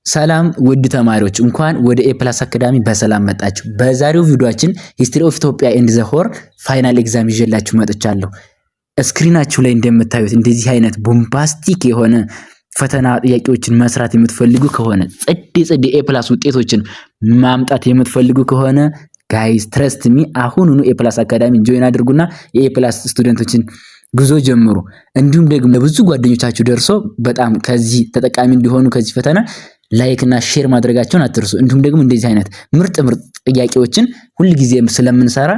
ሰላም ውድ ተማሪዎች እንኳን ወደ ኤፕላስ አካዳሚ በሰላም መጣችሁ። በዛሬው ቪዲዮአችን ሂስትሪ ኦፍ ኢትዮጵያ ኤንድ ዘ ሆርን ፋይናል ኤግዛም ይዤላችሁ መጥቻለሁ። ስክሪናችሁ ላይ እንደምታዩት እንደዚህ አይነት ቦምባስቲክ የሆነ ፈተና ጥያቄዎችን መስራት የምትፈልጉ ከሆነ ጽድ ኤፕላስ ውጤቶችን ማምጣት የምትፈልጉ ከሆነ ጋይስ ትረስት ሚ አሁኑኑ ኤፕላስ አካዳሚ ጆይን አድርጉና የኤፕላስ ስቱደንቶችን ጉዞ ጀምሩ። እንዲሁም ደግሞ ለብዙ ጓደኞቻችሁ ደርሶ በጣም ከዚህ ተጠቃሚ እንዲሆኑ ከዚህ ፈተና ላይክ እና ሼር ማድረጋቸውን አትርሱ። እንዲሁም ደግሞ እንደዚህ አይነት ምርጥ ጥያቄዎችን ሁሉ ጊዜም ስለምንሰራ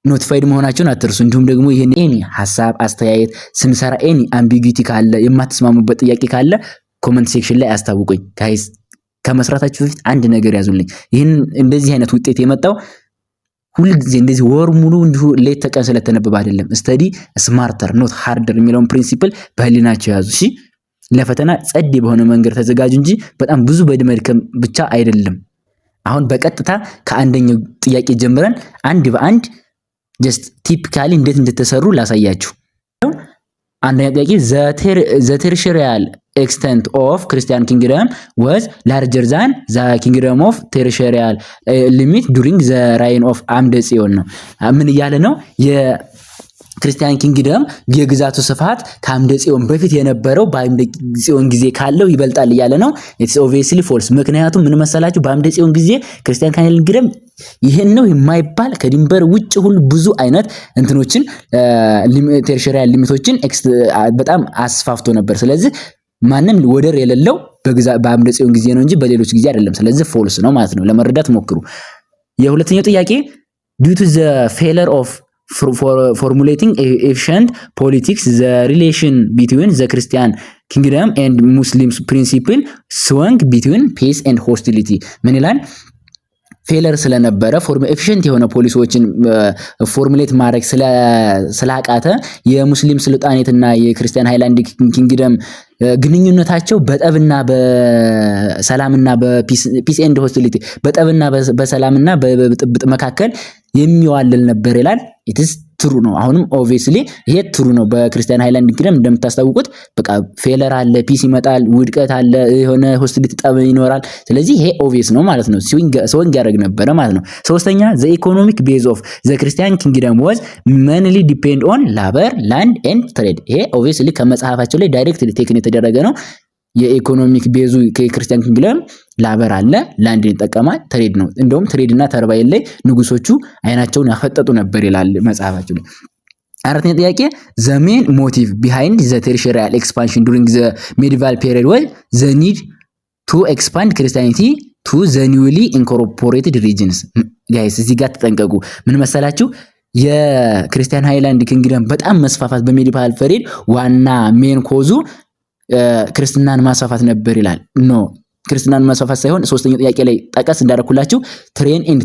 ኖቲፋይድ መሆናቸውን አትርሱ። እንዲሁም ደግሞ ይሄን ኤኒ ሐሳብ አስተያየት ስንሰራ ኤኒ አምቢጊቲ ካለ የማትስማሙበት ጥያቄ ካለ ኮሜንት ሴክሽን ላይ አስታውቁኝ። ጋይስ ከመስራታችሁ በፊት አንድ ነገር ያዙልኝ። ይሄን እንደዚህ አይነት ውጤት የመጣው ሁሉ ጊዜ እንደዚህ ወር ሙሉ እንዲሁ ሌት ተቀን ስለተነበበ አይደለም። ስተዲ ስማርተር ኖት ሃርደር የሚለውን ፕሪንሲፕል በህሊናችሁ ያዙ። እሺ ለፈተና ጸድ በሆነ መንገድ ተዘጋጁ እንጂ በጣም ብዙ በድመድከም ብቻ አይደለም። አሁን በቀጥታ ከአንደኛው ጥያቄ ጀምረን አንድ በአንድ ጀስት ቲፒካሊ እንዴት እንደተሰሩ ላሳያችሁ። አንደኛ ጥያቄ ዘ ቴሪቶሪያል extent of Christian kingdom was larger than the kingdom of terrestrial limit during the reign of አምደ ጽዮን ነው። ምን እያለ ነው? የክርስቲያን ኪንግደም የግዛቱ ስፋት ከአምደ ጽዮን በፊት የነበረው በአምደ ጽዮን ጊዜ ካለው ይበልጣል እያለ ነው። it's obviously false። ምክንያቱም ምን መሰላችሁ? በአምደ ጽዮን ጊዜ ክርስቲያን ኪንግደም ይሄን ነው የማይባል ከድንበር ውጭ ሁሉ ብዙ አይነት እንትኖችን ቴሪቶሪያል ሊሚቶችን በጣም አስፋፍቶ ነበር። ስለዚህ ማንም ወደር የሌለው በአምደ ጽዮን ጊዜ ነው እንጂ በሌሎች ጊዜ አይደለም። ስለዚህ ፎልስ ነው ማለት ነው። ለመረዳት ሞክሩ። የሁለተኛው ጥያቄ due to the failure of formulating efficient politics the relation between the Christian kingdom and Muslims principle swung between peace and hostility ምን ይላል? ፌለር ስለነበረ ኤፊሽንት የሆነ ፖሊሲዎችን ፎርሙሌት ማድረግ ስላቃተ የሙስሊም ስልጣኔትና የክርስቲያን ሃይላንድ ኪንግደም ግንኙነታቸው በጠብና በሰላምና በፒስ ኤንድ ሆስቲሊቲ በጠብና በሰላምና በጥብጥ መካከል የሚዋልል ነበር ይላል። ኢትስ ትሩ ነው። አሁንም ኦብቪየስሊ ይሄ ትሩ ነው። በክርስቲያን ሃይላንድ ኪንግደም እንደምታስታውቁት በቃ ፌለር አለ፣ ፒስ ይመጣል፣ ውድቀት አለ፣ የሆነ ሆስቲሊቲ ጠብ ይኖራል። ስለዚህ ይሄ ኦብቪየስ ነው ማለት ነው። ስዊንግ ያደርግ ነበር ማለት ነው። ሶስተኛ the economic base of the Christian kingdom was mainly depend on labor, land and trade። ይሄ ኦብቪየስሊ ከመጽሐፋቸው ላይ ዳይሬክትሊ ቴክን የተደረገ ነው። የኢኮኖሚክ ቤዙ ከክርስቲያን ኪንግደም ላበር አለ፣ ላንድ ይጠቀማል፣ ትሬድ ነው። እንደውም ትሬድ እና ተርባይን ላይ ንጉሶቹ አይናቸውን ያፈጠጡ ነበር ይላል መጽሐፋቸው ላይ። አራተኛ ጥያቄ the main motive behind the territorial expansion during the medieval period was the need to expand Christianity to the newly incorporated regions። ጋይስ እዚህ ጋር ተጠንቀቁ። ምን መሰላችሁ? የክርስቲያን ሃይላንድ ኪንግደም በጣም መስፋፋት በሜዲቫል ፔሪድ ዋና ሜን ኮዙ ክርስትናን ማስፋፋት ነበር ይላል። ኖ ክርስትናን ማስፋፋት ሳይሆን ሶስተኛው ጥያቄ ላይ ጠቀስ እንዳደረኩላችሁ ትሬድ ኤንድ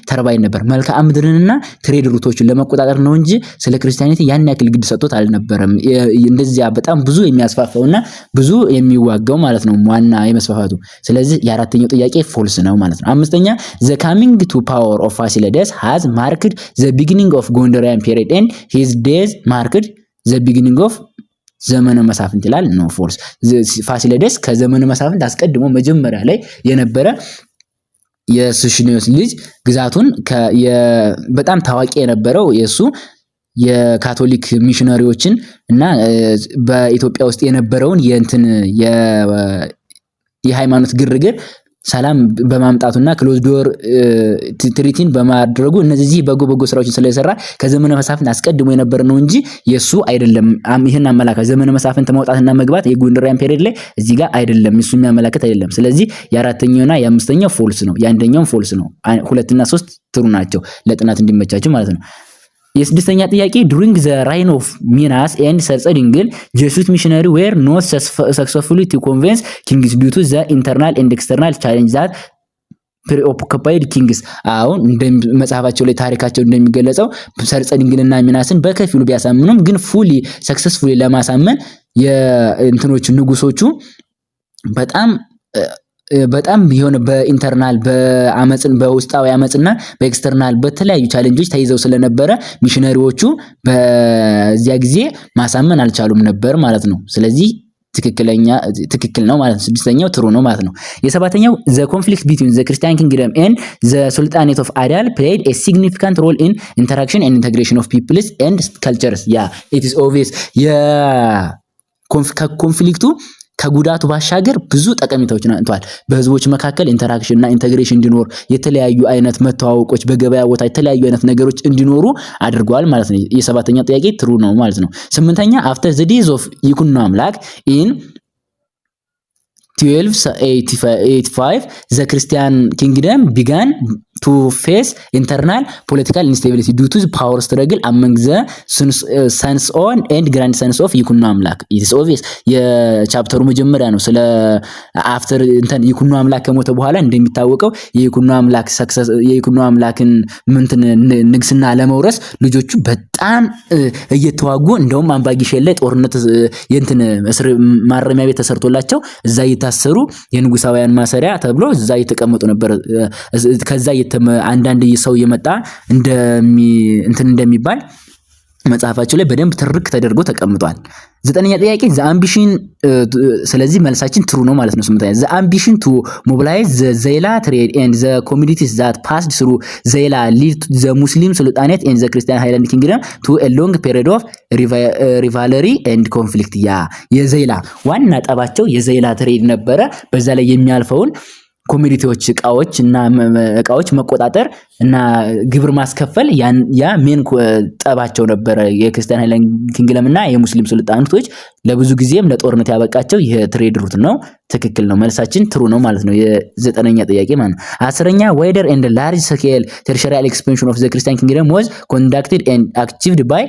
ተርባይን ነበር። መልክዓ ምድርንና ትሬድ ሩቶችን ለመቆጣጠር ነው እንጂ ስለ ክርስቲያኒቲ ያን ያክል ግድ ሰጥቶት አልነበረም። እንደዚያ በጣም ብዙ የሚያስፋፋውና ብዙ የሚዋጋው ማለት ነው ዋና የመስፋፋቱ። ስለዚህ የአራተኛው ጥያቄ ፎልስ ነው ማለት ነው። አምስተኛ the coming to power of Fasilides has marked the beginning of Gondorian period and his days marked the beginning of ዘመነ መሳፍንት ይላል። ኖ ፎልስ። ፋሲለደስ ከዘመነ መሳፍንት አስቀድሞ መጀመሪያ ላይ የነበረ የሱሽኒዮስ ልጅ ግዛቱን በጣም ታዋቂ የነበረው የሱ የካቶሊክ ሚሽነሪዎችን እና በኢትዮጵያ ውስጥ የነበረውን የሃይማኖት ግርግር ሰላም በማምጣቱና ክሎዝ ዶር ትሪቲን በማድረጉ እነዚህ በጎ ስራዎችን ስለሰራ ከዘመነ መሳፍንት አስቀድሞ የነበረ ነው እንጂ የሱ አይደለም። ይሄን አመላካች ዘመነ መሳፍንት መውጣትና መግባት የጎንደሪያን ፔሪድ ላይ እዚህ ጋር አይደለም፣ እሱ የሚያመላክት አይደለም። ስለዚህ የአራተኛውና የአምስተኛው ፎልስ ነው፣ የአንደኛው ፎልስ ነው። 2 እና 3 ትሩ ናቸው ለጥናት እንዲመቻችሁ ማለት ነው። የስድስተኛ ጥያቄ during the reign of Minas and ሰርጸ ድንግል Jesuit missionary were not successfully to convince kings due to the internal and external challenge that preoccupied kings። አሁን መጽሐፋቸው ላይ ታሪካቸው እንደሚገለጸው ሰርጸ ድንግልና ሚናስን በከፊሉ ቢያሳምኑም ግን ፉሊ ሰክሰስፉሊ ለማሳመን የእንትኖቹ ንጉሶቹ በጣም የሆነ በኢንተርናል በአመጽን በውስጣዊ አመጽና በኤክስተርናል በተለያዩ ቻሌንጆች ተይዘው ስለነበረ ሚሽነሪዎቹ በዚያ ጊዜ ማሳመን አልቻሉም ነበር ማለት ነው። ስለዚህ ትክክል ነው ማለት ነው። ስድስተኛው ትሩ ነው ማለት ነው። የሰባተኛው the conflict between the Christian kingdom and the sultanate of Adal played a significant role in interaction and integration of peoples and cultures. it is obvious ኮንፍሊክቱ ከጉዳቱ ባሻገር ብዙ ጠቀሜታዎችን አንጥቷል። በህዝቦች መካከል ኢንተራክሽን እና ኢንተግሬሽን እንዲኖር የተለያዩ አይነት መተዋወቆች በገበያ ቦታ የተለያዩ አይነት ነገሮች እንዲኖሩ አድርጓል ማለት ነው። የሰባተኛ ጥያቄ ትሩ ነው ማለት ነው። ስምንተኛ after the days of ይኩኖ አምላክ in 1285 the Christian kingdom began to face internal political instability due to the power struggle among the sons and grandsons of ይኩኖ አምላክ. it is obvious የቻፕተሩ መጀመሪያ ነው። ስለ አፍተር ይኩኖ አምላክ ከሞተ በኋላ እንደሚታወቀው የይኩኖ አምላክን ንግስና ለመውረስ ልጆቹ በጣም እየተዋጉ እንደውም አምባጊሼን ላይ ጦርነት እስር ማረሚያ ቤት ተሰርቶላቸው እዛ እየታሰሩ የንጉሳውያን ማሰሪያ ተብሎ እዛ እየተቀመጡ ነበር። ከዛ አንዳንድ ሰው የመጣ እንደሚባል መጽሐፋቸው ላይ በደንብ ትርክ ተደርጎ ተቀምጧል። ዘጠነኛ ጥያቄ the ambition ስለዚህ መልሳችን ትሩ ነው ማለት ነው። ስምንተኛ the ambition to mobilize the Zaila trade and the communities that passed through Zaila lead to the Muslim Sultanate and the Christian Highland Kingdom to a long period of rivalry and conflict. የዘይላ ዋና ጠባቸው የዘይላ ትሬድ ነበረ። በዛ ላይ የሚያልፈውን ኮሚኒቲዎች እቃዎች መቆጣጠር እና ግብር ማስከፈል ያ ሜን ጠባቸው ነበረ። የክርስቲያን ሃይላንድ ኪንግደም እና የሙስሊም ሱልጣናቶች ለብዙ ጊዜም ለጦርነት ያበቃቸው ይሄ ትሬድ ሩት ነው። ትክክል ነው። መልሳችን ትሩ ነው ማለት ነው። የዘጠነኛ ጥያቄ ማለት ነው። አስረኛ wider and large scale territorial expansion of the Christian kingdom was conducted and achieved by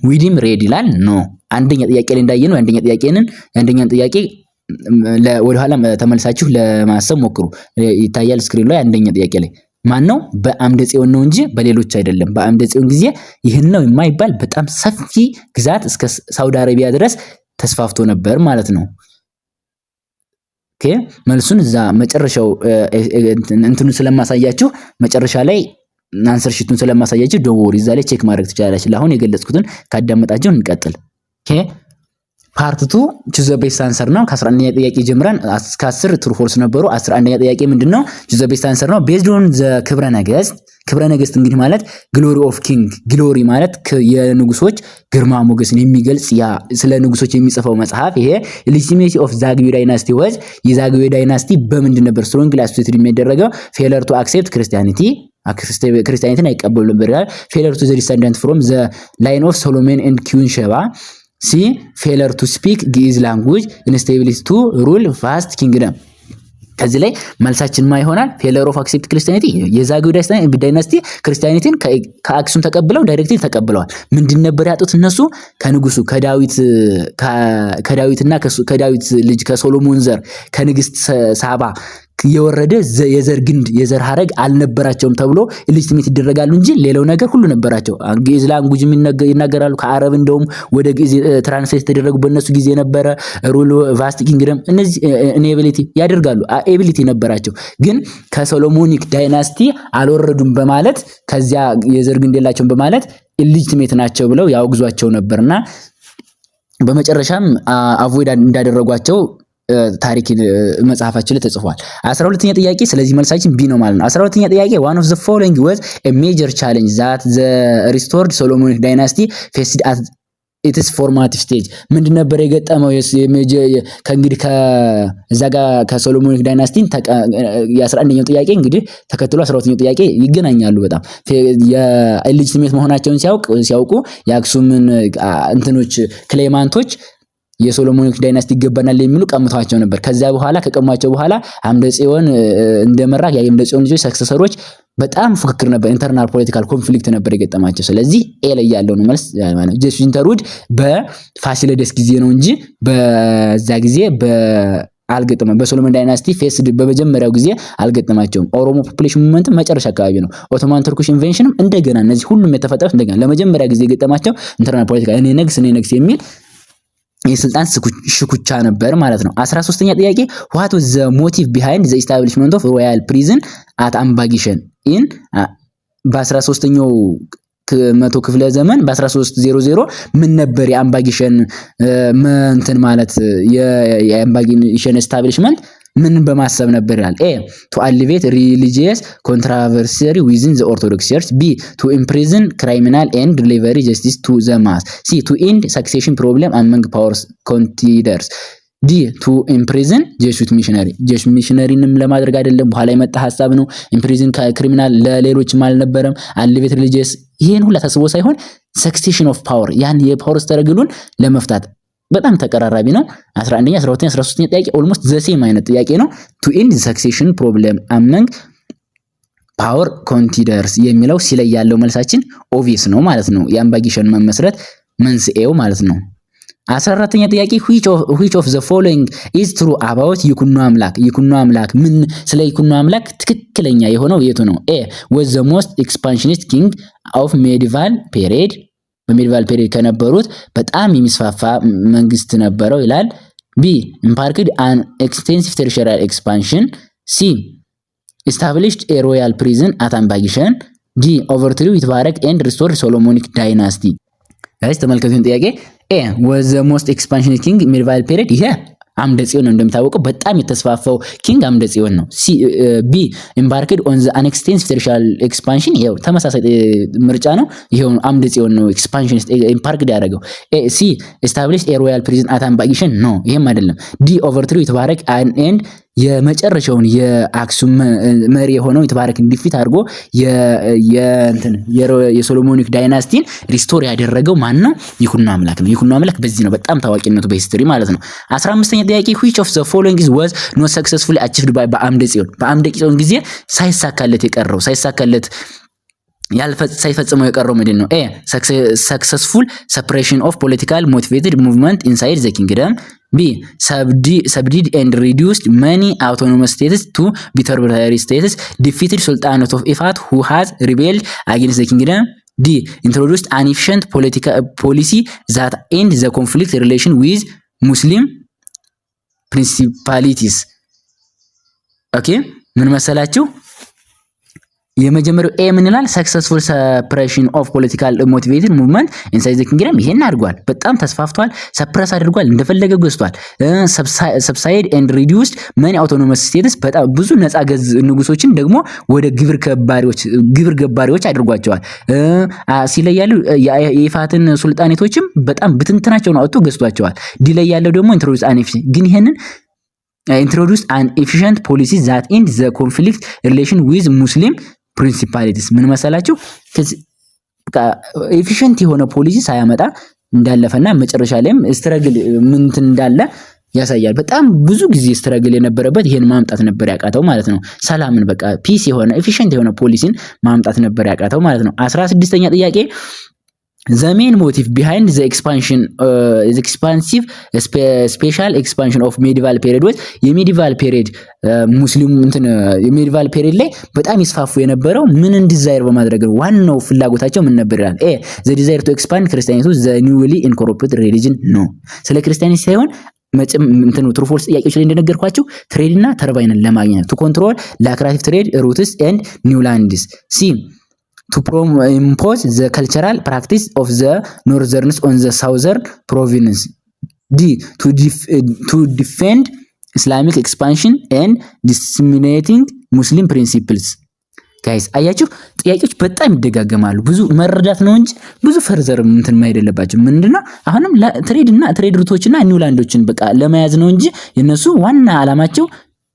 ዊሊም ሬድ ይላል። ኖ አንደኛ ጥያቄ ላይ እንዳየነው የአንደኛን ጥያቄ ወደ ኋላ ተመልሳችሁ ለማሰብ ሞክሩ። ይታያል ስክሪን ላይ አንደኛ ጥያቄ ላይ ማን ነው? በአምደ ጽዮን ነው እንጂ በሌሎች አይደለም። በአምደ ጽዮን ጊዜ ይህን ነው የማይባል በጣም ሰፊ ግዛት እስከ ሳውዲ አረቢያ ድረስ ተስፋፍቶ ነበር ማለት ነው። ኦኬ መልሱን እዛ መጨረሻው ስለማሳያችሁ መጨረሻ ላይ አንሰር ሺቱን ስለማሳያችሁ ዶንት እዛ ላይ ቼክ ማድረግ ትችላላችሁ። ለአሁን የገለጽኩትን ካዳመጣችሁ እንቀጥል። ኦኬ ፓርት 2 ቹዝ ዘ ቤስት አንሰር ነው። ከ11ኛ ጥያቄ ጀምረን እስከ 10 ትሩ ፎልስ ነበሩ። 11ኛ ጥያቄ ምንድነው? ቹዝ ዘ ቤስት አንሰር ነው። ቤዝድ ኦን ዘ ክብረ ነገስት እንግዲህ ማለት ግሎሪ ኦፍ ኪንግ፣ ግሎሪ ማለት የንጉሶች ግርማ ሞገስን የሚገልጽ ስለ ንጉሶች የሚጽፈው መጽሐፍ ይሄ ሌጂቲሜሲ ኦፍ ዛግዌ ዳይናስቲ ወዝ የዛግዌ ዳይናስቲ በምንድን ነበር ስትሮንግሊ አሶሲኤትድ የሚደረገው? ፌለር ቱ አክሴፕት ክርስቲያኒቲን አይቀበሉ ነበር ይላል። ፌለር ቱ ዘ ዲሰንደንት ፍሮም ዘ ላይን ኦፍ ሶሎሞን ኤንድ ኪዊን ሸባ ሲ ፌለር ቱ ስፒክ ግዕዝ ላንጉጅ ኢንስቴቢሊቲ ቱ ሩል ቫስት ኪንግደም። ከዚህ ላይ መልሳችን ማ ይሆናል? ፌለር ኦፍ አክሴፕት ክርስቲያኒቲ የዛግዌ ዳይናስቲ ክርስቲያኒቲን ከአክሱም ተቀብለው ዳይሬክትሊ ተቀብለዋል። ምንድን ነበር ያጡት እነሱ? ከንጉሱ ከዳዊትና ከዳዊት ልጅ ከሶሎሞን ዘር ከንግስት ሳባ የወረደ የዘር ግንድ የዘር ሐረግ አልነበራቸውም ተብሎ ኢሊጂቲሜት ይደረጋሉ እንጂ ሌላው ነገር ሁሉ ነበራቸው። ግዕዝ ላንጉጅ ይናገራሉ። ከአረብ እንደውም ወደ ግዕዝ ትራንስሌት ተደረጉ በእነሱ ጊዜ ነበረ። ሩል ቫስት ኪንግደም እነዚህ ኢኔቢሊቲ ያደርጋሉ ኤቢሊቲ ነበራቸው። ግን ከሶሎሞኒክ ዳይናስቲ አልወረዱም በማለት ከዚያ የዘር ግንድ የላቸውም በማለት ኢሊጂቲሜት ናቸው ብለው ያወግዟቸው ነበርና በመጨረሻም አቮይድ እንዳደረጓቸው ታሪክ መጽሐፋችን ላይ ተጽፏል። 12ኛ ጥያቄ ስለዚህ መልሳችን ቢ ነው ማለት ነው። 12ኛ ጥያቄ one of the following was a major challenge that the restored Solomonic dynasty faced at its formative stage ምንድን ነበር የገጠመው? ከእንግዲህ ከዛ ጋር ከሶሎሞኒክ ዳይናስቲን የ11ኛው ጥያቄ እንግዲህ ተከትሎ 12ኛው ጥያቄ ይገናኛሉ። በጣም የኢሊጂቲሜት መሆናቸውን ሲያውቁ የአክሱምን ክሌማንቶች የሶሎሞኒክ ዳይናስቲ ይገባናል የሚሉ ቀምቷቸው ነበር። ከዚያ በኋላ ከቀሟቸው በኋላ አምደ ጽዮን እንደመራ የአምደ ጽዮን ልጆች ሰክሰሰሮች በጣም ፉክክር ነበር። ኢንተርናል ፖለቲካል ኮንፍሊክት ነበር የገጠማቸው። ስለዚህ ኤ ላይ ያለው ነው መልስ ማለት ጀስት ኢንተሩድ በፋሲለደስ ጊዜ ነው እንጂ በዛ ጊዜ አልገጠመም። በሶሎሞን ዳይናስቲ ፌስድ በመጀመሪያው ጊዜ አልገጠማቸውም። ኦሮሞ ፖፑሌሽን ሙቭመንት መጨረሻ አካባቢ ነው። ኦቶማን ቱርኪሽ ኢንቬንሽንም እንደገና እነዚህ ሁሉም የተፈጠሩት እንደገና ለመጀመሪያ ጊዜ የገጠማቸው ኢንተርናል ፖለቲካል እኔ ነግስ የሚል የስልጣን ሽኩቻ ነበር ማለት ነው። 13ኛ ጥያቄ what was the motive behind the establishment of royal prison at Ambaghishan in በ13ኛው መቶ ክፍለ ዘመን በ1300 ምን ነበር የአምባጊሸን እንትን ማለት የአምባጊሸን ኤስታብሊሽመንት ምን በማሰብ ነበር ይላል። ኤ ቱ አሊቬት ሪሊጂየስ ኮንትራቨርሲ ዊዝን ዘ ኦርቶዶክስ ቸርች። ቢ ቱ ኢምፕሪዝን ክራይሚናል ኤንድ ዲሊቨሪ ጀስቲስ ቱ ዘ ማስ። ሲ ቱ ኢንድ ሰክሴሽን ፕሮብለም አመንግ ፓወርስ ኮንቲደርስ። ዲ ቱ ኢምፕሪዝን ጄሱት ሚሽነሪ። ጄሱት ሚሽነሪንም ለማድረግ አይደለም፣ በኋላ የመጣ ሐሳብ ነው። ኢምፕሪዝን ክሪሚናል ለሌሎችም አልነበረም። አሊቬት ሪሊጂየስ ይሄን ሁላ ታስቦ ሳይሆን ሰክሴሽን ኦፍ ፓወር ያን የፓወር ስትረግሉን ለመፍታት በጣም ተቀራራቢ ነው። 11ኛ 12ኛ 13ኛ ጥያቄ ኦልሞስት ዘ ሴም አይነት ጥያቄ ነው። ቱ ኢንድ ሰክሴሽን ፕሮብለም አመንግ ፓወር ኮንቲደርስ የሚለው ሲለይ ያለው መልሳችን ኦብቪየስ ነው ማለት ነው። የአምባጊሸን መመስረት መንስኤው ማለት ነው። 14ኛ ጥያቄ which of the following is true about ይኩኖ አምላክ። ይኩኖ አምላክ ምን ስለ ይኩኖ አምላክ ትክክለኛ የሆነው የቱ ነው? ኤ was the most expansionist king of medieval period በሜዲቫል ፔሪድ ከነበሩት በጣም የሚስፋፋ መንግስት ነበረው ይላል። ቢ ኢምፓርክድ አን ኤክስቴንሲቭ ቴሪቶሪያል ኤክስፓንሽን። ሲ established a royal prison at አምባጊሸን። ዲ overthrew ይትባረክ and restored Solomonic dynasty። ጋይስ ተመልከቱን ጥያቄ ኤ was the most expansionist king medieval period ይሄ አምደ ጽዮን ነው። እንደምታወቀው በጣም የተስፋፋው ኪንግ አምደ ጽዮን ነው። ቢ embarked on the unextensive territorial expansion ይሄው ተመሳሳይ ምርጫ ነው። ይሄው አምደ ጽዮን ነው ኤክስፓንሽኒስት embarked ያደረገው። ሲ established a royal prison at አምባጊሸን ኖ ይሄም አይደለም። ዲ overthrew ይትባረክ and የመጨረሻውን የአክሱም መሪ የሆነው ይትባረክ ዲፊት አድርጎ የሶሎሞኒክ ዳይናስቲን ሪስቶር ያደረገው ማን ነው? ይኩኖ አምላክ ነው። ይኩኖ አምላክ በዚህ ነው በጣም ታዋቂነቱ በሂስትሪ ማለት ነው። 15ኛ ጥያቄ which of the following is was not successfully achieved by በአምደ ጽዮን። በአምደ ጽዮን ጊዜ ሳይፈጽመው የቀረው ምንድን ነው? ኤ successful suppression of political motivated movement inside the kingdom. B subdued and reduced many autonomous states to bitter states. Defeated Sultanate of Ifat who has rebelled against the kingdom. D introduced an efficient political policy that end the conflict relation with Muslim principalities. ኦኬ ምን መሰላችሁ? የመጀመሪያው ኤ ምን ይላል? ሰክሰስፉል ሰፕሬሽን ኦፍ ፖለቲካል ሞቲቬትድ ሙቭመንት ኢንሳይድ ዘ ኪንግደም ይሄን አድርጓል። በጣም ተስፋፍቷል፣ ሰፕረስ አድርጓል፣ እንደፈለገ ገዝቷል። ሰብሳይድ ኤንድ ሪዲዩስድ ማኒ አውቶኖመስ ስቴትስ በጣም ብዙ ነፃ ገዝ ንጉሶችን ደግሞ ወደ ግብር ገባሪዎች አድርጓቸዋል። ሲለያሉ የኢፋትን ሱልጣኔቶችም በጣም ብትንትናቸውን አውጥቶ ገዝቷቸዋል። ዲላይ ያለው ደግሞ ኢንትሮዱስ አን ግን ይሄንን introduced an efficient policy that end the conflict relation with Muslim principalities ምን መሰላችሁ? ኤፊሽንት የሆነ ፖሊሲ ሳያመጣ እንዳለፈና መጨረሻ ላይም ስትራግል ምንት እንዳለ ያሳያል። በጣም ብዙ ጊዜ ስትራግል የነበረበት ይሄን ማምጣት ነበር ያቃተው ማለት ነው። ሰላምን በቃ ፒስ የሆነ ኤፊሽንት የሆነ ፖሊሲን ማምጣት ነበር ያቃተው ማለት ነው። 16ኛ ጥያቄ the main motive behind the expansion is expansive special expansion of medieval period was የሜዲቫል ፔሪድ ሙስሊም የሜዲቫል ፔሪድ ላይ በጣም ይስፋፉ የነበረው ምን ዲዛይር በማድረግ ነው። ዋናው ፍላጎታቸው ምን ነበር ይላል። ኤ the desire to expand Christianity to the newly incorporated religion ነው። ስለ ክርስቲያኒቲ ሳይሆን ትሩ ፎልስ ጥያቄዎች ላይ እንደነገርኳችሁ ትሬድና ተርባይንን ለማግኘት to control lucrative trade routes and new lands. ሲ to impose the cultural practice of the northerners on the southern province. D to defend Islamic expansion and disseminating Muslim principles. ጋይስ አያችሁ ጥያቄዎች በጣም ይደጋገማሉ። ብዙ መረዳት ነው እንጂ ብዙ ፈርዘር እንትን ማይደል የለባችሁ። ምንድነው አሁንም ትሬድ ሩቶችና ኒው ላንዶችን በቃ ለመያዝ ነው እንጂ የነሱ ዋና አላማቸው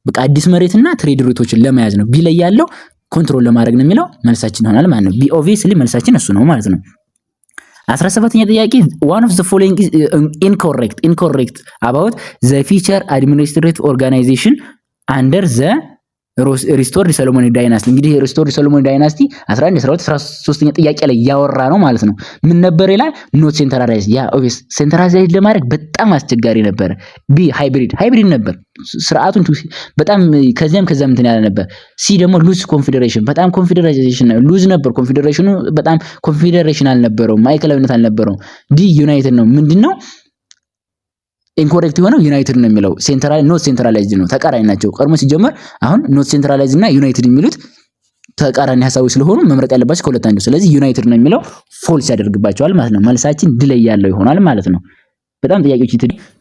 በቃ አዲስ መሬትና ትሬድ ሩቶችን ለመያዝ ነው። ቢላይ ያለው ኮንትሮል ለማድረግ ነው የሚለው መልሳችን ይሆናል ማለት ነው። ቢ ኦብቪየስሊ መልሳችን እሱ ነው ማለት ነው። 17ኛ ጥያቄ one of the following is incorrect about the future administrative organization under the ሪስቶርድ ሰሎሞኒክ ዳይናስቲ። እንግዲህ ሪስቶርድ ሰሎሞኒክ ዳይናስቲ 11 12 13ኛ ጥያቄ ላይ ያወራ ነው ማለት ነው። ምን ነበር ይላል? ኖት ሴንትራላይዝ። ያ ኦብቪየስ ሴንትራላይዝ ለማድረግ በጣም አስቸጋሪ ነበር። ቢ ሃይብሪድ ነበር ስርዓቱን በጣም ከዚያም እንትን ያለ ነበር። ሲ ደግሞ ሉዝ ኮንፌዴሬሽን በጣም ኮንፌዴሬሽን ሉዝ ነበር። ኮንፌዴሬሽኑ በጣም ኮንፌዴሬሽን አልነበረውም፣ ማዕከላዊነት አልነበረውም። ዲ ዩናይትድ ነው። ምንድነው ኢንኮሬክት የሆነው ዩናይትድ ነው የሚለው ኖት ሴንትራላይዝድ ነው። ተቃራኒ ናቸው። ቀድሞ ሲጀመር አሁን ኖት ሴንትራላይዝድ እና ዩናይትድ የሚሉት ተቃራኒ ሀሳቦች ስለሆኑ መምረጥ ያለባቸው ከሁለት አንዱ። ስለዚህ ዩናይትድ ነው የሚለው ፎልስ ያደርግባቸዋል ማለት ነው። መልሳችን ድለይ ያለው ይሆናል ማለት ነው። በጣም ጥያቄዎች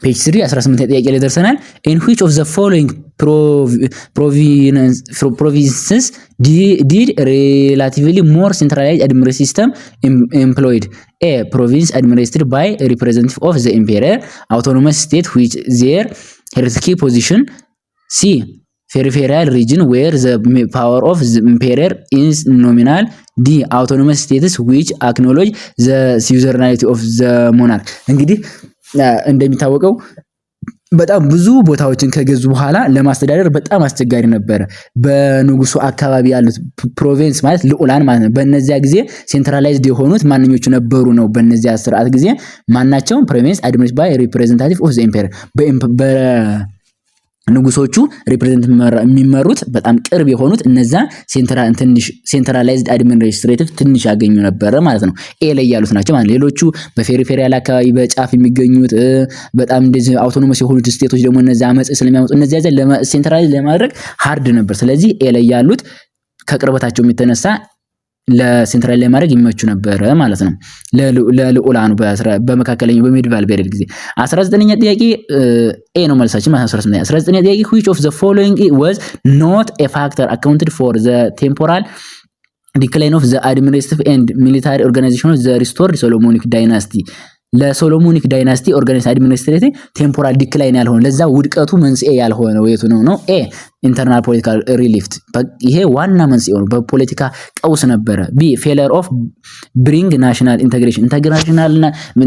ፔጅ 3 18 ጥያቄ ላይ ደርሰናል። in which of the following provinces did relatively more centralized administrative system employed? A. Province administered by representative of the emperor, autonomous state which their hierarchy position. C. Peripheral region where the power of the emperor is nominal. D. Autonomous states which acknowledge the suzerainty of the monarch. እንግዲህ እንደሚታወቀው በጣም ብዙ ቦታዎችን ከገዙ በኋላ ለማስተዳደር በጣም አስቸጋሪ ነበረ። በንጉሱ አካባቢ ያሉት ፕሮቪንስ ማለት ልዑላን ማለት ነው። በእነዚያ ጊዜ ሴንትራላይዝድ የሆኑት ማንኞቹ ነበሩ ነው። በእነዚያ ስርዓት ጊዜ ማናቸውም ፕሮቪንስ አድሚኒስትሬትድ ባይ ሪፕሬዘንታቲቭ ኦፍ ዘ ኤምፐረር ንጉሶቹ ሪፕሬዘንት የሚመሩት በጣም ቅርብ የሆኑት እነዛ ሴንትራላይዝድ አድሚኒስትሬቲቭ ትንሽ ያገኙ ነበር ማለት ነው። ኤ ላይ ያሉት ናቸው ማለት ሌሎቹ በፌሪፌሪያል አካባቢ በጫፍ የሚገኙት በጣም እንደዚህ አውቶኖመስ የሆኑት ስቴቶች ደግሞ እነዛ አመጽ ስለሚያመጡ እነዚያ ሴንትራላይዝ ለማድረግ ሃርድ ነበር። ስለዚህ ኤ ላይ ያሉት ከቅርበታቸው የሚተነሳ ለሴንትራል ላይ ማድረግ ይመቹ ነበር ማለት ነው። ለልዑላኑ በመካከለኛው በሚድቫል ፔሪድ ጊዜ 19ኛ ጥያቄ ኤ ነው መልሳችን ማለት 19ኛ ጥያቄ which of the following was not a factor accounted for the temporal decline of the administrative and military organization of the restored Solomonic dynasty? ለሶሎሞኒክ ዳይናስቲ ኦርጋናይዝ አድሚኒስትሬቲቭ ቴምፖራል ዲክላይን ያልሆነ ለዛ ውድቀቱ መንስኤ ያልሆነ ወይቱ ነው ኤ ኢንተርናል ፖለቲካል ሪሊፍት ይሄ ዋና መንስኤ ነው። በፖለቲካ ቀውስ ነበረ። ቢ ፌለር ኦፍ ብሪንግ ናሽናል ኢንተግሬሽን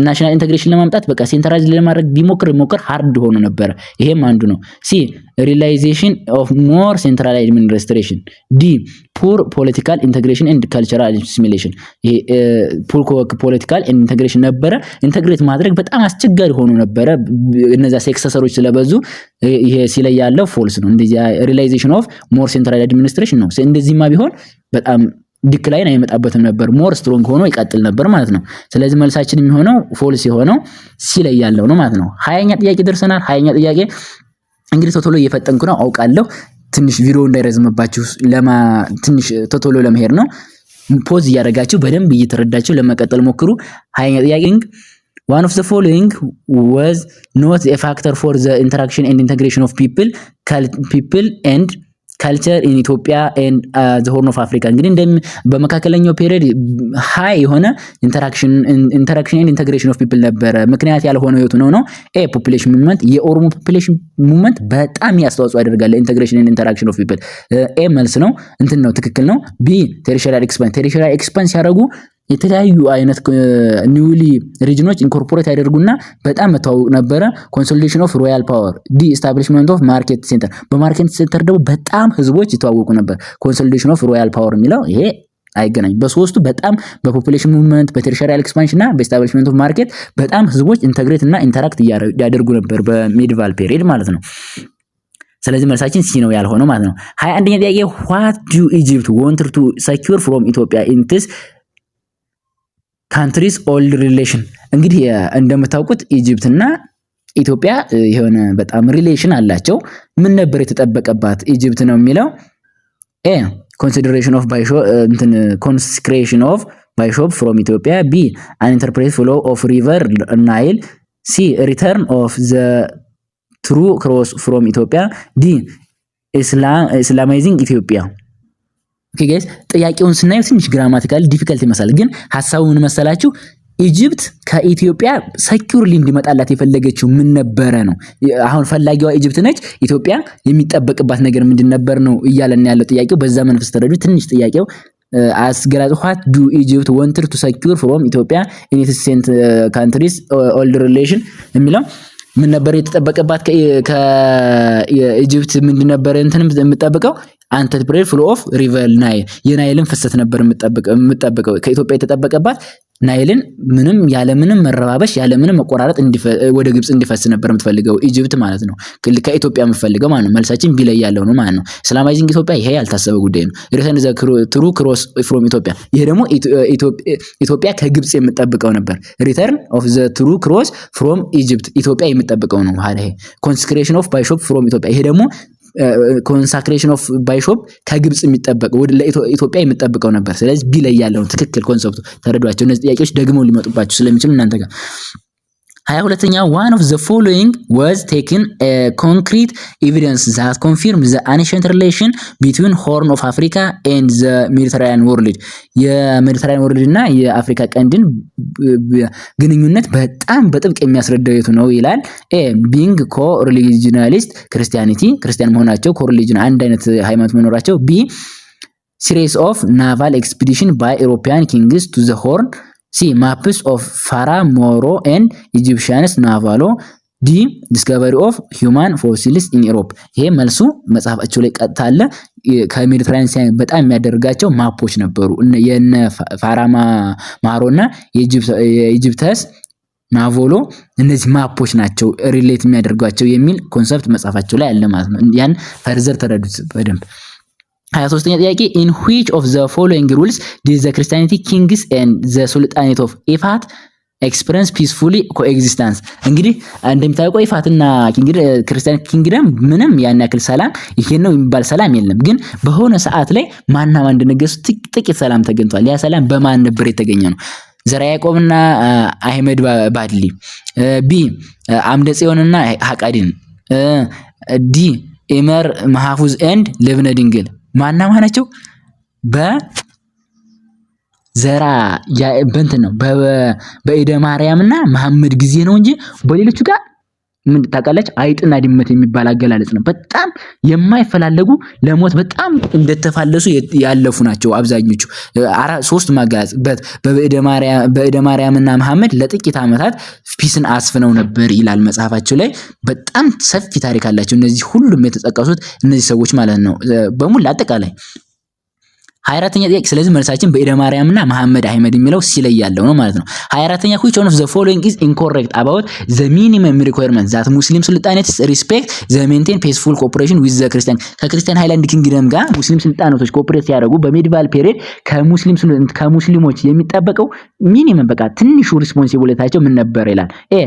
ናሽናል ኢንተግሬሽን ለማምጣት በቃ ሴንትራላይዝ ለማድረግ ቢሞክር ሃርድ ሆኖ ነበረ። ይሄም አንዱ ነው። ሲ ሪላይዜሽን ኦፍ ሞር ሴንትራል አድሚኒስትሬሽን። ዲ ፑር ፖለቲካል ኢንተግሬሽን ኤንድ ካልቸራል አሲሚሌሽን። ይሄ ፑር ፖለቲካል ኢንተግሬሽን ነበረ። ኢንተግሬት ማድረግ በጣም አስቸጋሪ ሆኖ ነበረ እነዛ ሰክሰሰሮች ስለበዙ። ይሄ ሲለይ ያለው ፎልስ ነው። እንደዚህ ሪላይዜሽን ኦፍ ሞር ሴንትራል አድሚኒስትሬሽን ነው። እንደዚህማ ቢሆን በጣም ዲክላይን አይመጣበትም ነበር፣ ሞር ስትሮንግ ሆኖ ይቀጥል ነበር ማለት ነው። ስለዚህ መልሳችን የሚሆነው ፎልስ የሆነው ሲለይ ያለው ነው ማለት ነው። 20ኛ ጥያቄ ደርሰናል። 20ኛ ጥያቄ እንግዲህ ቶሎ እየፈጠንኩ ነው አውቃለሁ። ትንሽ ቪዲዮ እንዳይረዝምባችሁ ትንሽ ቶሎ ለመሄድ ነው። ፖዝ እያደረጋችሁ በደንብ እየተረዳችሁ ለመቀጠል ሞክሩ። 20ኛ ጥያቄ one of the following was not a factor for the interaction and integration of people and culture in Ethiopia and the Horn of Africa. እንግዲህ በመካከለኛው ፔሪድ ሃይ የሆነ ኢንተራክሽን and integration of people ነበረ። ምክንያት ያልሆነው የቱ ነው? ኤ ፖፑሌሽን ሙቭመንት የኦሮሞ ፖፑሌሽን ሙቭመንት በጣም ያስተዋጽኦ ያደርጋል ኢንተግሬሽን and interaction of people። ኤ መልስ ነው ነው ትክክል ነው። ቢ ቴሪቶሪያል ኤክስፓንስ ያደርጉ የተለያዩ አይነት ኒውሊ ሪጅኖች ኢንኮርፖሬት ያደርጉና በጣም መተዋወቅ ነበረ። ኮንሶሊዴሽን ኦፍ ሮያል ፓወር። ዲ ኢስታብሊሽመንት ኦፍ ማርኬት ሴንተር። በማርኬት ሴንተር ደግሞ በጣም ህዝቦች ይተዋወቁ ነበር። ኮንሶሊዴሽን ኦፍ ሮያል ፓወር የሚለው ይሄ አይገናኝ። በሶስቱ በጣም በፖፑሌሽን ሙቭመንት በቴሪቶሪያል ኤክስፓንሽን እና በኢስታብሊሽመንት ኦፍ ማርኬት በጣም ህዝቦች ኢንተግሬት እና ኢንተራክት ያደርጉ ነበር በሚድቫል ፔሪድ ማለት ነው። ስለዚህ መልሳችን ሲ ነው ያልሆነው ማለት ነው። 21ኛ ጥያቄ what do Egypt wanted to secure from Ethiopia in this ካንትሪስ ኦልድ ሪሌሽን? እንግዲህ እንደምታውቁት ኢጂፕት እና ኢትዮጵያ የሆነ በጣም ሪሌሽን አላቸው። ምን ነበር የተጠበቀባት ኢጂፕት ነው የሚለው? ኤ ኮንሲደሬሽን ኦፍ ኮንስክሬሽን ኦፍ ባይሾፕ ፍሮም ኢትዮጵያ። ቢ አንኢንተርፕሬትድ ፍሎ ኦፍ ሪቨር ናይል። ሲ ሪተርን ኦፍ ዘ ትሩ ክሮስ ፍሮም ኢትዮጵያ። ዲ ኢስላማይዚንግ ኢትዮጵያ። ኦኬ ጋይስ ጥያቄውን ስናየው ትንሽ ግራማቲካሊ ዲፊከልት ይመስላል፣ ግን ሐሳቡ ምን መሰላችሁ? ኢጂፕት ከኢትዮጵያ ሰኪዩርሊ እንዲመጣላት የፈለገችው ምን ነበረ ነው። አሁን ፈላጊዋ ኢጂፕት ነች። ኢትዮጵያ የሚጠበቅባት ነገር ምንድን ነበር ነው እያለን ያለው ጥያቄው። በዛ መንፈስ ተረዱ። ትንሽ ጥያቄው አስገራጭ what do Egypt wanted to secure from Ethiopia in its countries old relation የሚለው ምን ነበር የተጠበቀባት ከኢጂፕት ምንድን ነበር የምትጠብቀው? አንኢንተርፕሬትድ ፍሎ ኦፍ ሪቨር ናይል የናይልን ፍሰት ነበር የምትጠብቀው። ከኢትዮጵያ የተጠበቀባት ናይልን ምንም ያለምንም መረባበሽ ያለምንም መቆራረጥ ወደ ግብጽ እንዲፈስ ነበር የምትፈልገው ኢጂፕት ማለት ነው። ከኢትዮጵያ የምትፈልገው ማለት ነው። መልሳችን ቢላይ ያለው ነው ማለት ነው። ኢስላማይዚንግ ኢትዮጵያ ይሄ ያልታሰበ ጉዳይ ነው። ሪተርን ዘ ትሩ ክሮስ ፍሮም ኢትዮጵያ ይሄ ደግሞ ኢትዮጵያ ከግብጽ የምትጠብቀው ነበር። ሪተርን ኦፍ ዘ ትሩ ክሮስ ፍሮም ኢጂፕት ኢትዮጵያ የምትጠብቀው ነው። ይሄ ኮንስክሬሽን ኦፍ ባይሾፕ ፍሮም ኢትዮጵያ ይሄ ደግሞ ኮንሳክሬሽን ኦፍ ባይሾፕ ከግብጽ የሚጠበቀው ወደ ለኢትዮጵያ የሚጠበቀው ነበር። ስለዚህ ቢ ላይ ያለው ትክክል ኮንሰፕቱ ተረዷቸው። እነዚህ ጥያቄዎች ደግሞ ሊመጡባችሁ ስለሚችሉ እናንተ ጋር 22ኛ one of the following was taken concrete evidence that confirmed the ancient relation between Horn of Africa and the Mediterranean world የሜዲተራኒያን ወርልድ እና የአፍሪካ ቀንድን ግንኙነት በጣም በጥብቅ የሚያስረዳው የቱ ነው ይላል። ኤ ቢንግ ኮ-ሪሊጂናሊስት ክርስቲያኒቲ ክርስቲያን መሆናቸው ኮ-ሪሊጅን አንድ አይነት ሃይማኖት መኖራቸው። ቢ series of naval expedition by European kings to the Horn. ሲ maps of Pharaoh, Moro and Egyptians ናቫሎ። ዲ discovery of human fossils in Europe። ይሄ መልሱ መጽሐፋቸው ላይ ቀጥታ አለ። ከሜዲትራኒያን በጣም የሚያደርጋቸው ማፖች ነበሩ የነ ፋራ ማሮና የኢጂፕተስ ናቮሎ እነዚህ ማፖች ናቸው ሪሌት የሚያደርጓቸው የሚል ኮንሰፕት መጽሐፋቸው ላይ አለ ማለት ነው። ያን ፈርዘር ተረዱት በደንብ። 23ኛ ጥያቄ in which of the following rules did the Christianity kings and the sultanate of Ifat experience peacefully coexistence? እንግዲህ እንደምታውቀው ኢፋትና ክርስቲያን ኪንግደም ምንም ያን ያክል ሰላም ይሄ ነው የሚባል ሰላም የለም። ግን በሆነ ሰዓት ላይ ማንና ማን እንደነገሱ ጥቂት ሰላም ተገኝቷል። ያ ሰላም በማን ነበር የተገኘ ነው? ዘራ ያዕቆብና አህመድ ባድሊ። ቢ አምደ ጽዮንና ሐቃዲን። ዲ ኢመር ማሐፉዝ ኤንድ ልብነ ድንግል። ማና ማናቸው? በዘራ በእንትን ነው በኢደ ማርያምና መሐመድ ጊዜ ነው እንጂ በሌሎቹ ጋር ምን ታውቃለች? አይጥና ድመት የሚባል አገላለጽ ነው። በጣም የማይፈላለጉ ለሞት በጣም እንደተፋለሱ ያለፉ ናቸው አብዛኞቹ። ሶስት ማገላለጽ በኢደ ማርያምና መሐመድ ለጥቂት ዓመታት ፒስን አስፍነው ነበር ይላል መጽሐፋቸው ላይ። በጣም ሰፊ ታሪክ አላቸው እነዚህ ሁሉም የተጠቀሱት እነዚህ ሰዎች ማለት ነው በሙሉ አጠቃላይ 24ኛ ጥያቄ። ስለዚህ መልሳችን በኢደ ማርያምና መሐመድ አህመድ የሚለው ሲለይ ያለው ነው ማለት ነው። 24ኛ which one of the following is incorrect about the minimum requirement that Muslim sultanates respect the maintain peaceful cooperation with the Christian? ከክርስቲያን ሃይላንድ ኪንግደም ጋር ሙስሊም ሱልጣናቶች ኮኦፕሬት ሲያደርጉ በሜዲቫል ፔሪየድ ከሙስሊሞች የሚጠበቀው ሚኒመም በቃ ትንሹ ሪስፖንሲቢሊቲያቸው ምን ነበር ይላል። ኤ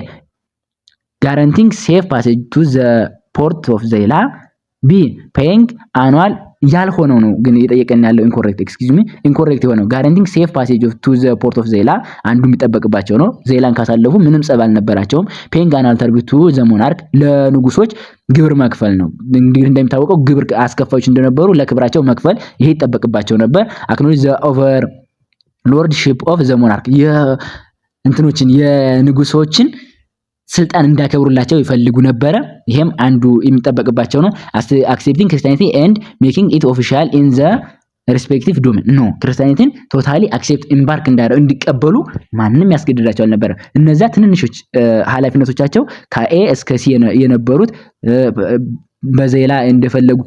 guaranteeing safe passage to the port of Zayla. ቢ paying annual ያልሆነው ነው ግን እየጠየቀን ያለው ኢንኮሬክት የሆነው guaranteeing safe passage to the port of Zayla አንዱ የሚጠበቅባቸው ነው። ዜላን ካሳለፉ ምንም ጸብ አልነበራቸውም። paying annual tribute to the monarch ለንጉሶች ግብር መክፈል ነው። እንግዲህ እንደሚታወቀው ግብር አስከፋዮች እንደነበሩ ለክብራቸው መክፈል ይሄ ይጠበቅባቸው ነበር። acknowledge the over lordship of the monarch የእንትኖችን የንጉሶችን ስልጣን እንዳከብሩላቸው ይፈልጉ ነበር። ይሄም አንዱ የሚጠበቅባቸው ነው። accepting Christianity and making it official in the respective domain no ክርስቲያኒቲን ቶታሊ አክሴፕት ኢምባርክ እንዲቀበሉ ማንንም ያስገድዳቸው አልነበረ። እነዛ ትንንሾች ኃላፊነቶቻቸው ከኤ እስከ ሲ የነበሩት በዘይላ እንደፈለጉ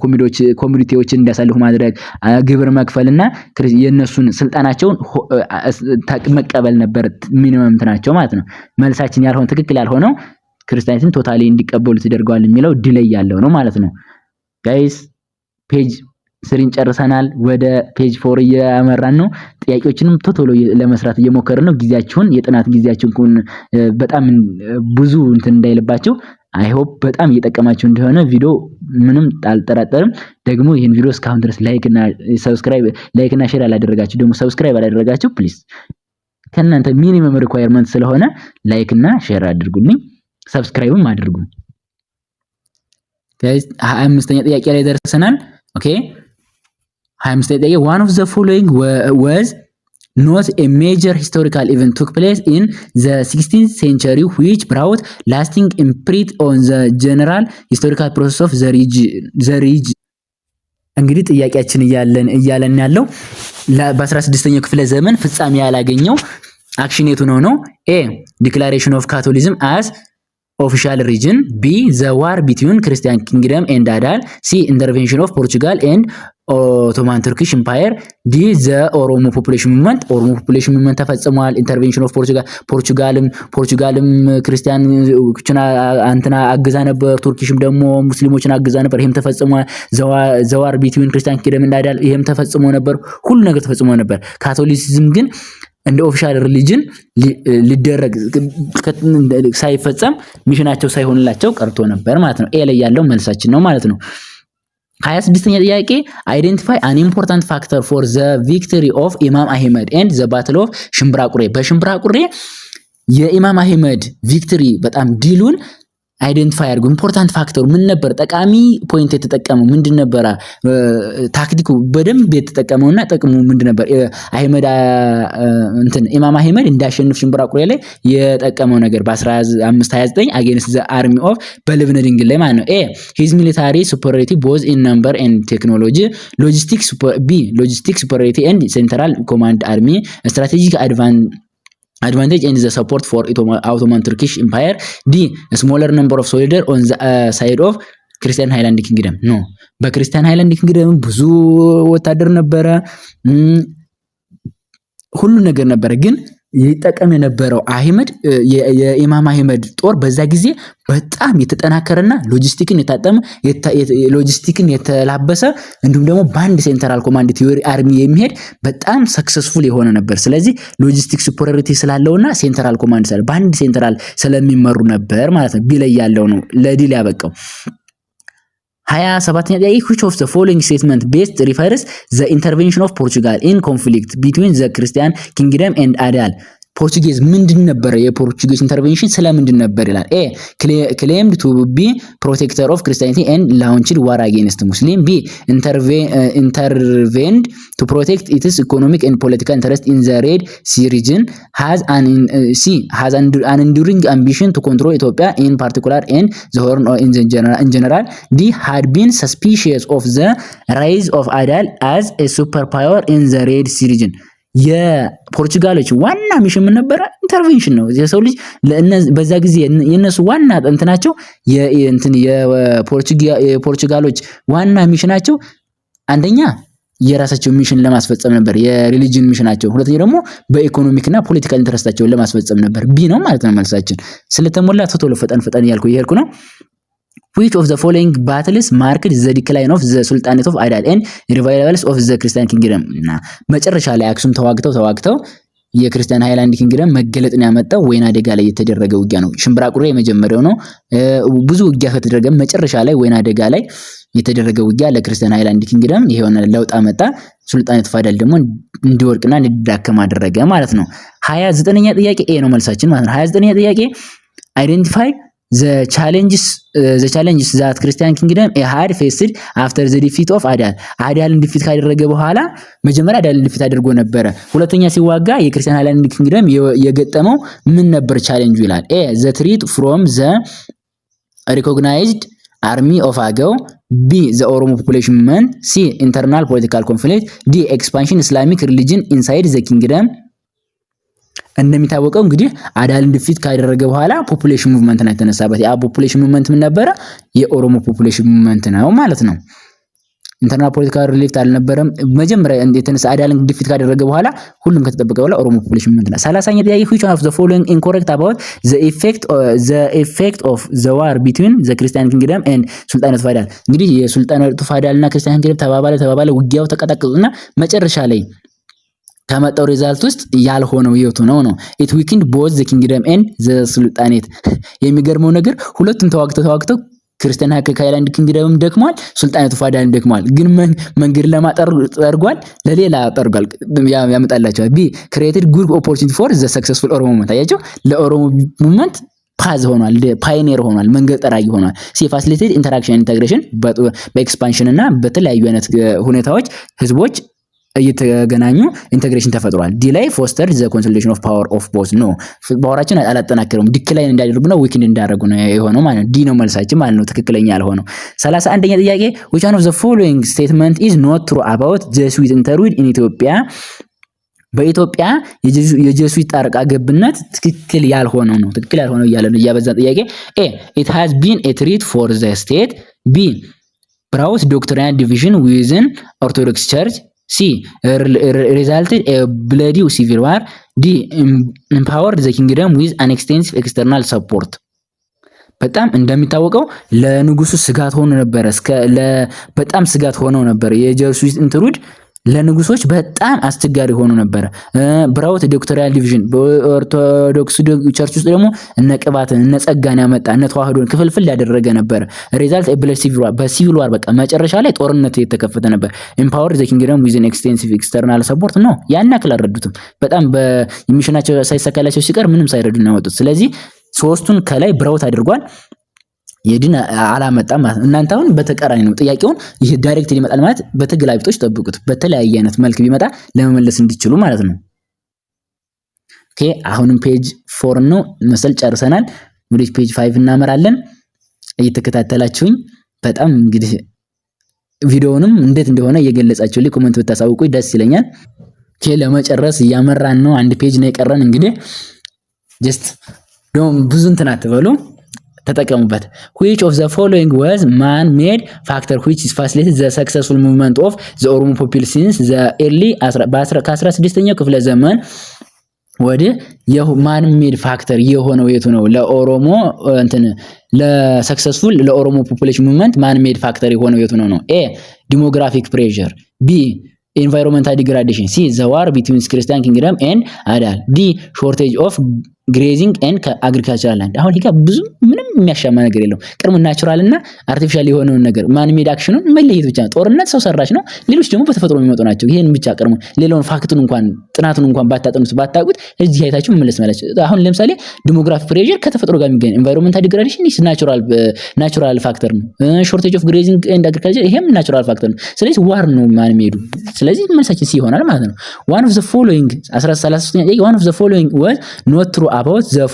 ኮሚኒቲዎችን እንዲያሳልፉ ማድረግ ግብር መክፈልና የነሱን ስልጣናቸውን መቀበል ነበር ሚኒመም እንትናቸው ማለት ነው። መልሳችን ያልሆነ ትክክል ያልሆነው ክርስቲያኒቲን ቶታሊ እንዲቀበሉ ተደርገዋል የሚለው ዲሌይ ያለው ነው ማለት ነው። ጋይስ ፔጅ 3 ጨርሰናል። ወደ ፔጅ 4 እያመራን ነው። ጥያቄዎችንም ቶሎ ለመስራት እየሞከርን ነው። ጊዜያችሁን የጥናት ጊዜያችሁን በጣም ብዙ እንትን እንዳይልባችሁ አይ ሆፕ በጣም እየጠቀማችሁ እንደሆነ ቪዲዮ ምንም አልጠራጠርም። ደግሞ ይሄን ቪዲዮ እስካሁን ድረስ ላይክ እና ሼር ያላደረጋችሁ ደግሞ ሰብስክራይብ ያላደረጋችሁ ፕሊዝ ከእናንተ ሚኒመም ሪኳየርመንት ስለሆነ ላይክ እና ሼር አድርጉልኝ፣ ሰብስክራይብም አድርጉ። ጋይስ 25ኛ ጥያቄ ላይ ደርሰናል። ኦኬ 25ኛ ጥያቄ one of the following was not a major historical event took place in the 16th century which brought lasting imprint on the general historical process of the region. እንግዲህ ጥያቄያችን እያለን ያለው በ16ኛው ክፍለ ዘመን ፍጻሜ ያላገኘው አክሽን የቱ ነው? ኤ ዲክላሬሽን ኦፍ ካቶሊዝም as official region. B the war between Christian kingdom and Adal. C intervention of Portugal and Ottoman Turkish Empire. D the Oromo population movement ተፈጽሟል። ኢንተርቬንሽን ኦፍ ፖርቹጋልም ክርስቲያኖችን አንተና አግዛ ነበር፣ ቱርኪሽም ደግሞ ሙስሊሞችን አግዛ ነበር። ይሄም ተፈጽሟል። ዘዋር ቢትዊን ክርስቲያን ኪንግደም እና አዳል ይሄም ተፈጽሞ ነበር። ሁሉ ነገር ተፈጽሞ ነበር። ካቶሊሲዝም ግን እንደ ኦፊሻል ሪሊጅን ሊደረግ ሳይፈጸም ሚሽናቸው ሳይሆንላቸው ቀርቶ ነበር ማለት ነው። ኤ ላይ ያለው መልሳችን ነው ማለት ነው። 26ኛ ጥያቄ አይደንቲፋይ አን ኢምፖርታንት ፋክተር ፎር ዘ ቪክቶሪ ኦፍ ኢማም አህመድ ኤንድ ዘ ባትል ኦፍ ሽምብራ ቁሬ። በሽምብራ ቁሬ የኢማም አህመድ ቪክቶሪ በጣም ድሉን አይደንቲፋይ አድርጉ። ኢምፖርታንት ፋክተሩ ምን ነበር? ጠቃሚ ፖይንት የተጠቀመው ምንድን ነበር? ታክቲኩ በደንብ የተጠቀመውና ጥቅሙ ምንድን ነበር? አህመድ ኢማም አህመድ እንዳሸንፍ ሽምብራ ቁሬ ላይ የጠቀመው ነገር በ1529 አጌንስት ዘ አርሚ ኦፍ በልብነ ድንግል ላይ ማለት ነው። ኤ ሂዝ ሚሊታሪ ሱፐሪዮሪቲ ቦዝ ኢን ነምበር ኤንድ ቴክኖሎጂ፣ ሎጂስቲክ ሱፐሪዮሪቲ ኤንድ ሴንትራል ኮማንድ አርሚ ስትራቴጂክ advantage and the support for Ottoman Turkish Empire. D smaller number of soldiers on the side of Christian Highland Kingdom. No, በክርስቲያን ሃይላንድ ኪንግደም ብዙ ወታደር ነበረ፣ ሁሉ ነገር ነበረ። ግን ይጠቀም የነበረው አህመድ የኢማም አህመድ ጦር በዛ ጊዜ በጣም የተጠናከረና ሎጂስቲክን የተላበሰ እንዲሁም ደግሞ በአንድ ሴንትራል ኮማንድ ቲዮሪ አርሚ የሚሄድ በጣም ሰክሰስፉል የሆነ ነበር። ስለዚህ ሎጂስቲክ ሱፐሪዮሪቲ ስላለውና ሴንትራል ኮማንድ ስላለ በአንድ ሴንትራል ስለሚመሩ ነበር ማለት ነው። ቢለይ ያለው ነው ለዲል ያበቃው። 27ኛ ጥያቄ which of the following statement best refers the intervention of Portugal in conflict between the Christian kingdom and Adal? ፖርቹጌዝ ምንድን ነበር? የፖርቹጌዝ ኢንተርቬንሽን ስለምንድን ነበር ይላል። ኤ claimed to be protector of Christianity and launched war against Muslim. B intervened to protect its economic and political interest in the Red Sea region. has an enduring ambition to control Ethiopia in particular and the Horn in general. D had been suspicious of the rise of Adal as a superpower in the Red Sea region. የፖርቹጋሎች ዋና ሚሽን ምን ነበር? ኢንተርቬንሽን ነው። የሰው ልጅ በዛ ጊዜ የነሱ ዋና እንትናቸው የፖርቹጋሎች ዋና ሚሽናቸው አንደኛ የራሳቸው ሚሽን ለማስፈጸም ነበር፣ የሪሊጂን ሚሽናቸው። ሁለተኛ ደግሞ በኢኮኖሚክና ፖለቲካል ኢንተረስታቸውን ለማስፈጸም ነበር። ቢ ነው ማለት ነው መልሳችን። ስለተሞላ ቶሎ ፈጠን እያልኩ ይሄርኩ ነው። which of the following battles marked the decline of the sultanate of Adal and revivals of the Christian kingdom? መጨረሻ ላይ አክሱም ተዋግተው የክርስቲያን ሃይላንድ ኪንግደም መገለጥን ያመጣው ወይና ደጋ ላይ የተደረገ ውጊያ ነው። ሽምብራ ቁሬ የመጀመሪያው ነው። ብዙ ውጊያ ከተደረገ መጨረሻ ላይ ወይና ደጋ ላይ የተደረገ ውጊያ ለክርስቲያን ሃይላንድ ኪንግደም የሆነ ለውጥ አመጣ። ሱልጣኔት ኦፍ አዳል ደግሞ እንዲወርቅና እንዲዳከም አደረገ ማለት ነው። 29ኛ ጥያቄ ኤ ነው መልሳችን ማለት ነው። 29ኛ ጥያቄ identify the challenges that Christian kingdom had faced after the defeat of Adal. አዳልን ዲፊት ካደረገ በኋላ መጀመሪያ አዳልን ዲፊት አድርጎ ነበረ። ሁለተኛ ሲዋጋ የክርስቲያን ሃይላንድ ኪንግደም የገጠመው ምን ነበር ቻሌንጁ ይላል። ኤ the threat from the recognized army of Agao. B the Oromo population movement. C internal political conflict. D expansion Islamic religion inside the kingdom. እንደሚታወቀው እንግዲህ አዳልን ዲፊት ካደረገ በኋላ ፖፑሌሽን ሙቭመንት ነው የተነሳበት። ያ ፖፑሌሽን ሙቭመንት ምን ነበር? የኦሮሞ ፖፑሌሽን ሙቭመንት ነው ማለት ነው። ኢንተርናል ፖለቲካል ሪሊፍት አልነበረም። መጀመሪያ የተነሳ አዳልን ዲፊት ካደረገ በኋላ ሁሉም ከተጠበቀ በኋላ ኦሮሞ ፖፑሌሽን ሙቭመንት ነው። 30ኛ ጥያቄ which one of the following incorrect about the effect of the war between the Christian kingdom and sultanate of Adal? እንግዲህ የሱልጣኔት ኦፍ አዳልና ክርስቲያን ኪንግደም ተባባለ ውጊያው ተቀጣቀጡና መጨረሻ ላይ ከመጣው ሪዛልት ውስጥ ያልሆነው የቱ ነው? it weakened both the kingdom and the sultanate። የሚገርመው ነገር ሁለቱም ተዋግተው ክርስቲያን ሃይላንድ ኪንግደም ደክሟል፣ ሱልጣኔት ኦፍ አዳል ደክሟል። ግን መንገድ ለማጠር ጠርጓል፣ ለሌላ ጠርጓል ያመጣላቸዋል። ቢ created good opportunity for the successful ኦሮሞ movement። አያቸው ለኦሮሞ ሙቭመንት ፓዝ ሆኗል፣ ፓዮኒር ሆኗል፣ መንገድ ጠራጊ ሆኗል። ሲ facilitated interaction and integration በኤክስፓንሽን እና በተለያዩ አይነት ሁኔታዎች ህዝቦች እየተገናኙ ኢንተግሬሽን ተፈጥሯል። ዲ ላይ ፎስተር ዘ ኮንሶሊዴሽን ኦፍ ፓወር ኦፍ ቦዝ ነው። ፓወራችን አላጠናከረውም፣ ዲክላይን እንዳደርጉ ነው፣ ዊክን እንዳደረጉ ነው የሆነው ማለት ነው። ዲ ነው መልሳችን ማለት ነው፣ ትክክለኛ ያልሆነው። 31ኛ ጥያቄ which one of the following statement is not true about Jesuit interlude in Ethiopia? በኢትዮጵያ የጀሱዊት ጣልቃ ገብነት ትክክል ያልሆነው ነው። ትክክል ያልሆነው እያለ ነው እያበዛ ጥያቄ። ኤ it has been a threat for the state. B brought doctrinal division within Orthodox Church. C resulted a bloody civil war. D empowered the kingdom with an extensive external support. በጣም እንደሚታወቀው ለንጉሱ ስጋት ሆኖ ነበር፣ በጣም ስጋት ሆኖ ነበር የጀሱዊት ኢንትሩድ ለንጉሶች በጣም አስቸጋሪ ሆኖ ነበር። ብራውት ዶክተሪያል ዲቪዥን በኦርቶዶክስ ቸርች ውስጥ ደግሞ እነ ቅባትን እነ ጸጋን ያመጣ እነ ተዋህዶን ክፍልፍል ያደረገ ነበር። ሪዛልት ብለድ ሲቪል ዋር በሲቪል ዋር በቃ መጨረሻ ላይ ጦርነት የተከፈተ ነበር። ኤምፓወር ዘ ኪንግደም ዊዝ ኤን ኤክስቴንሲቭ ኤክስተርናል ሰፖርት ነው ያን ያክል አልረዱትም። በጣም በሚሽናቸው ሳይሳካላቸው ሲቀር ምንም ሳይረዱ ነው ያወጡት። ስለዚህ ሶስቱን ከላይ ብራውት አድርጓል። የድን አላመጣም ማለት እናንተ አሁን በተቃራኒ ነው ጥያቄውን ይሄ ዳይሬክት ሊመጣል ማለት በተገላቢጦች ጠብቁት በተለያየ አይነት መልክ ቢመጣ ለመመለስ እንዲችሉ ማለት ነው። ኦኬ አሁንም ፔጅ 4 ነው መሰል ጨርሰናል። ወደ ፔጅ 5 እናመራለን። እየተከታተላችሁኝ በጣም እንግዲህ ቪዲዮውንም እንዴት እንደሆነ እየገለጻችሁልኝ ኮሜንት ብታሳውቁኝ ደስ ይለኛል። ኦኬ ለመጨረስ እያመራን ነው። አንድ ፔጅ ነው የቀረን። እንግዲህ ጀስት ብዙ እንትን አትበሉ ተጠቀሙበት። which of the following was man made factor which is facilitated the successful movement of the Oromo people since the early ከ16ኛው ክፍለ ዘመን ወደ የማን ሜድ ፋክተር የሆነው የቱ ነው? ለኦሮሞ እንትን ለሰክሰስፉል ለኦሮሞ ፖፑሌሽን ሙቭመንት ማን ሜድ ፋክተር የሆነው የቱ ነው? ኤ ዲሞግራፊክ ፕሬሸር፣ ቢ environmental degradation, C the war between Christian kingdom and Adal, D shortage of grazing and agricultural land። አሁን ይሄ ብዙ ምንም የሚያሻማ ነገር የለውም። ቅድም ናቹራል እና አርቲፊሻል የሆነውን ነገር ማን ሜድ አክሽኑን መለየት ብቻ ነው። ጦርነት ሰው ሰራሽ ነው፣ ሌሎች ደግሞ በተፈጥሮ የሚመጡ ናቸው። ይሄን ብቻ ቅድም ሌላውን ፋክቱን እንኳን ጥናቱን እንኳን ባታጠኑት ባታውቁት እዚህ አይታችሁ መመለስ ማለት ነው። አሁን ለምሳሌ ዲሞግራፊክ ፕሬሸር ከተፈጥሮ ጋር የሚገኝ environmental degradation is ናቹራል ፋክተር ነው። shortage of grazing and agriculture ይሄም ናቹራል ፋክተር ነው። ስለዚህ ዋር ነው ማን ሜዱ። ስለዚህ መልሳችን ሲ ይሆናል ማለት ነው። one of the following 13ኛ ጥያቄ one of the following was not true about the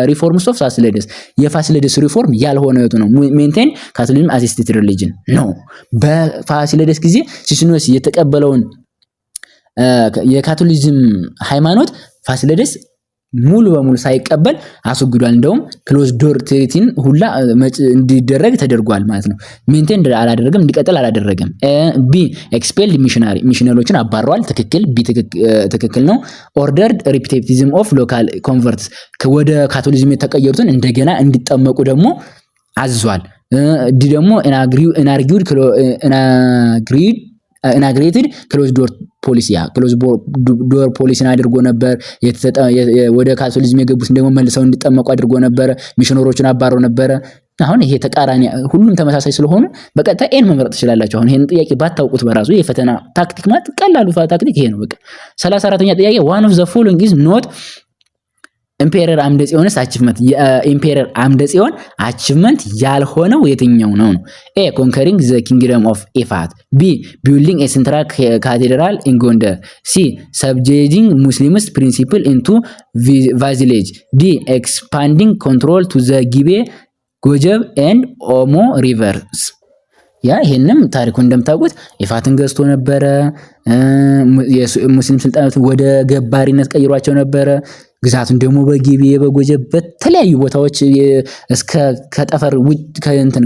reforms of ፋሲለደስ የፋሲለደስ ሪፎርም ያልሆነው የቱ ነው? maintain Catholicism as a state religion ነው። በፋሲለደስ ጊዜ ሲሲኖስ የተቀበለውን የካቶሊዝም ሃይማኖት ፋሲለደስ ሙሉ በሙሉ ሳይቀበል አስወግዷል። እንደውም ክሎዝ ዶር ትሪቲን ሁላ እንዲደረግ ተደርጓል ማለት ነው። ሜንቴን አላደረገም፣ እንዲቀጥል አላደረገም። ቢ ኤክስፔልድ ሚሽነሮችን አባረዋል። ትክክል፣ ቢ ትክክል ነው። ኦርደርድ ሪፒቴቲዝም ኦፍ ሎካል ኮንቨርትስ ወደ ካቶሊዝም የተቀየሩትን እንደገና እንዲጠመቁ ደግሞ አዟል። ዲ ደግሞ ኢናግሬትድ ክሎዝ ዶር ፖሊሲ ክሎዝ ዶር ፖሊሲን አድርጎ ነበር። ወደ ካቶሊዝም የገቡት ደግሞ መልሰው እንዲጠመቁ አድርጎ ነበር። ሚሽነሮችን አባሮ ነበር። አሁን ይሄ ተቃራኒ ሁሉም ተመሳሳይ ስለሆኑ በቀጥታ ኤን መምረጥ ትችላላችሁ። አሁን ይሄን ጥያቄ ባታውቁት በራሱ የፈተና ታክቲክ ማለት ቀላሉ ታክቲክ ይሄ ነው። በቃ 34ኛ ጥያቄ one of the following is not ኢምፔረር አምደ ጽዮንስ አቺቭመንት የኢምፔረር አምደ ጽዮን አቺቭመንት ያልሆነው የትኛው ነው? ኤ ኮንከሪንግ ዘ ኪንግደም ኦፍ ኢፋት፣ ቢ ቢልዲንግ ኤ ሴንትራል ካቴድራል ኢን ጎንደር፣ ሲ ሰብጀክቲንግ ሙስሊምስ ፕሪንሲፕል ኢንቱ ቫዚሌጅ፣ ዲ ኤክስፓንዲንግ ኮንትሮል ቱ ዘ ጊቤ ጎጀብ ኤንድ ኦሞ ሪቨርስ። ይሄንም ታሪኩ እንደምታውቁት ኢፋትን ገዝቶ ነበረ። ሙስሊም ስልጣናትን ወደ ገባሪነት ቀይሯቸው ነበረ። ግዛቱን ደግሞ በጊቤ በጎጀብ በተለያዩ ቦታዎች እስከ ከጠፈር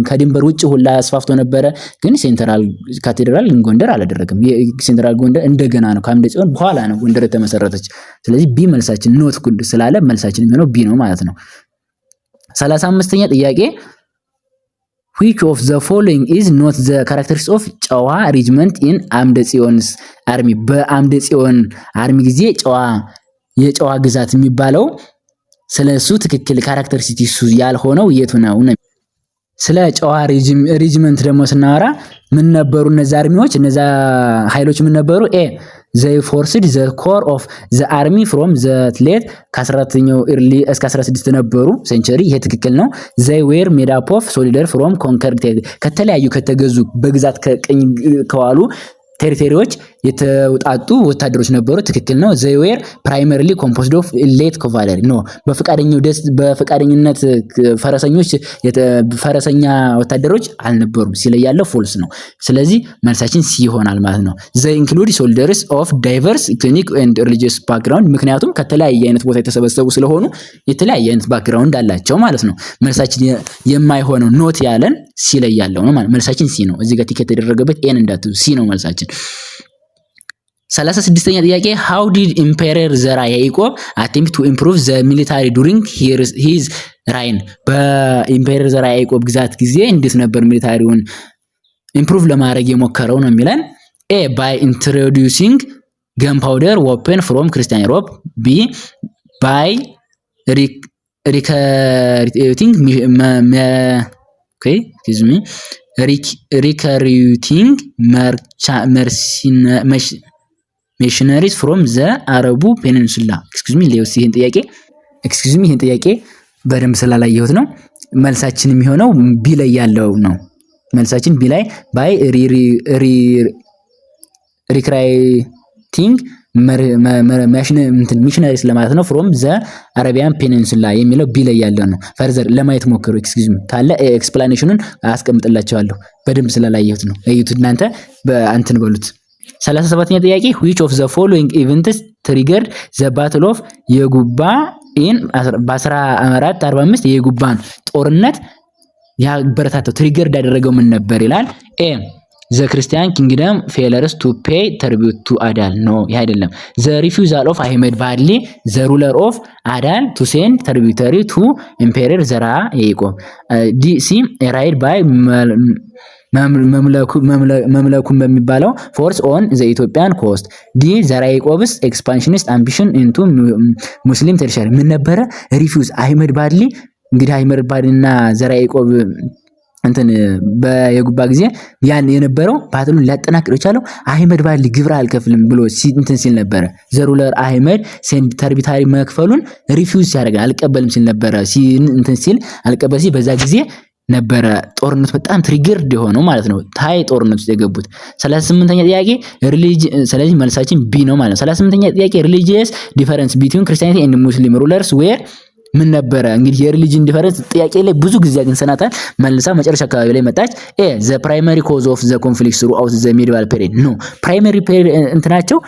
ከድንበር ውጭ ሁላ አስፋፍቶ ነበረ። ግን ሴንትራል ካቴድራል ጎንደር አላደረገም። የሴንትራል ጎንደር እንደገና ነው ከአምደ ጽዮን በኋላ ነው ጎንደር የተመሰረተች። ስለዚህ ቢ መልሳችን ኖት ጉድ ስላለ መልሳችን የሚሆነው ቢ ነው ማለት ነው። 35ኛ ጥያቄ which of the following is not the characteristics of ጨዋ regiment in አምደ ጽዮንስ አርሚ? በአምደ ጽዮን አርሚ ጊዜ የጨዋ ግዛት የሚባለው ስለሱ ትክክል ካራክተሪስቲክሱ ያልሆነው የቱ ነው? ስለ ጨዋ ሬጂመንት ደግሞ ስናወራ ምን ነበሩ እነዛ አርሚዎች እነዛ ኃይሎች ምን ነበሩ? ኤ they forced the core of the army from the late ከ14ኛው early እስከ 16 ነበሩ ሴንቸሪ። ይሄ ትክክል ነው። they were made up of soldiers from conquered ከተለያዩ ከተገዙ በግዛት ከዋሉ ቴሪቶሪዎች የተውጣጡ ወታደሮች ነበሩ። ትክክል ነው። they were primarily composed of elite cavalry ነው። በፈቃደኝነት ፈረሰኛ ወታደሮች አልነበሩም ሲል ያለው ፎልስ ነው። ስለዚህ መልሳችን ሲ ይሆናል ማለት ነው። they include soldiers of diverse ethnic and religious background ምክንያቱም ከተለያየ አይነት ቦታ የተሰበሰቡ ስለሆኑ የተለያየ አይነት ባክግራውንድ አላቸው ማለት ነው። መልሳችን የማይሆነው ኖት ያለን ሲ ላይ ያለው ነው ማለት መልሳችን ሲ ነው። እዚህ ጋር ቲኬት የተደረገበት ኤን እንዳትሉ ሲ ነው መልሳችን። 36ኛ ጥያቄ how did Emperor ዘራ ያዕቆብ attempt to improve the military during his reign? በኢምፔረር ዘራ ያዕቆብ ግዛት ጊዜ እንዴት ነበር ሚሊታሪውን ኢምፕሩቭ ለማድረግ የሞከረው ነው የሚለን። A by introducing gunpowder weapon from Christian Europe. B by recruiting recruiting mercenaries from the Arab Peninsula. ይህን ጥያቄ በደንብ ስላላየሁት ነው። መልሳችን የሚሆነው ቢ ላይ ያለው ነው። መልሳችን ቢ ላይ ባይ ሪክራይቲንግ ሚሽነሪስ ለማለት ነው። ፍሮም ዘ አረቢያን ፔኒንሱላ የሚለው ቢ ላይ ያለው ነው። ፈርዘር ለማየት ሞክሩ። ካለ ኤክስፕላኔሽኑን አስቀምጥላችኋለሁ። በደንብ ስላላየሁት ነው። እዩት እናንተ በእንትን በሉት። 37ኛ ጥያቄ which of the following events triggered the battle of የጉባ ኢን በ1445 የጉባን ጦርነት ያበረታተው ትሪገርድ ያደረገው ምን ነበር ይላል። ኤ the Christian kingdom failures to pay tribute to Adal. No, ይሄ አይደለም። the refusal of Ahmed Badli the ruler of Adal to send tributary to Emperor Zara Yacob. D C raid by መምለኩን በሚባለው ፎርስ ኦን ዘ ኢትዮጵያን ኮስት። ዲ ዘራ ያዕቆብስ ኤክስፓንሽኒስት አምቢሽን ኢንቱ ሙስሊም ቴሪቶሪ ምን ነበረ? ሪፊውዝ አህመድ ባድሊ። እንግዲህ አህመድ ባድሊና ዘራ ያዕቆብ እንትን በየጉባ ጊዜ ያን የነበረው ባትሉን ሊያጠናክረው የቻለው አህመድ ባድሊ ግብር አልከፍልም ብሎ እንትን ሲል ነበረ። ዘሩለር አህመድ ሴንድ ተርቢታሪ መክፈሉን ሪፊውዝ ሲያደርግ አልቀበልም ሲል ነበረ። እንትን ሲል አልቀበል ሲል በዛ ጊዜ ነበረ ጦርነት በጣም ትሪገርድ የሆነው ማለት ነው። ታይ ጦርነት ውስጥ የገቡት። 38ኛ ጥያቄ ስለዚህ መልሳችን ቢ ነው ማለት ነው። 38ኛ ጥያቄ ሪሊጂየስ ዲፈረንስ ቢትዊን ክርስቲያኒቲ ኤንድ ሙስሊም ሩለርስ ዌር ምን ነበረ? እንግዲህ የሪሊጂን ዲፈረንስ ጥያቄ ላይ ብዙ ጊዜ አግኝተናታል። መልሳ መጨረሻ አካባቢ ላይ መጣች። ኤ ዘ ፕራይመሪ ኮዝ ኦፍ ዘ ኮንፍሊክት ስሩ አውት ዘ ሚዲቫል ፔሪድ። ኖ ፕራይመሪ ፔሪድ እንትናቸው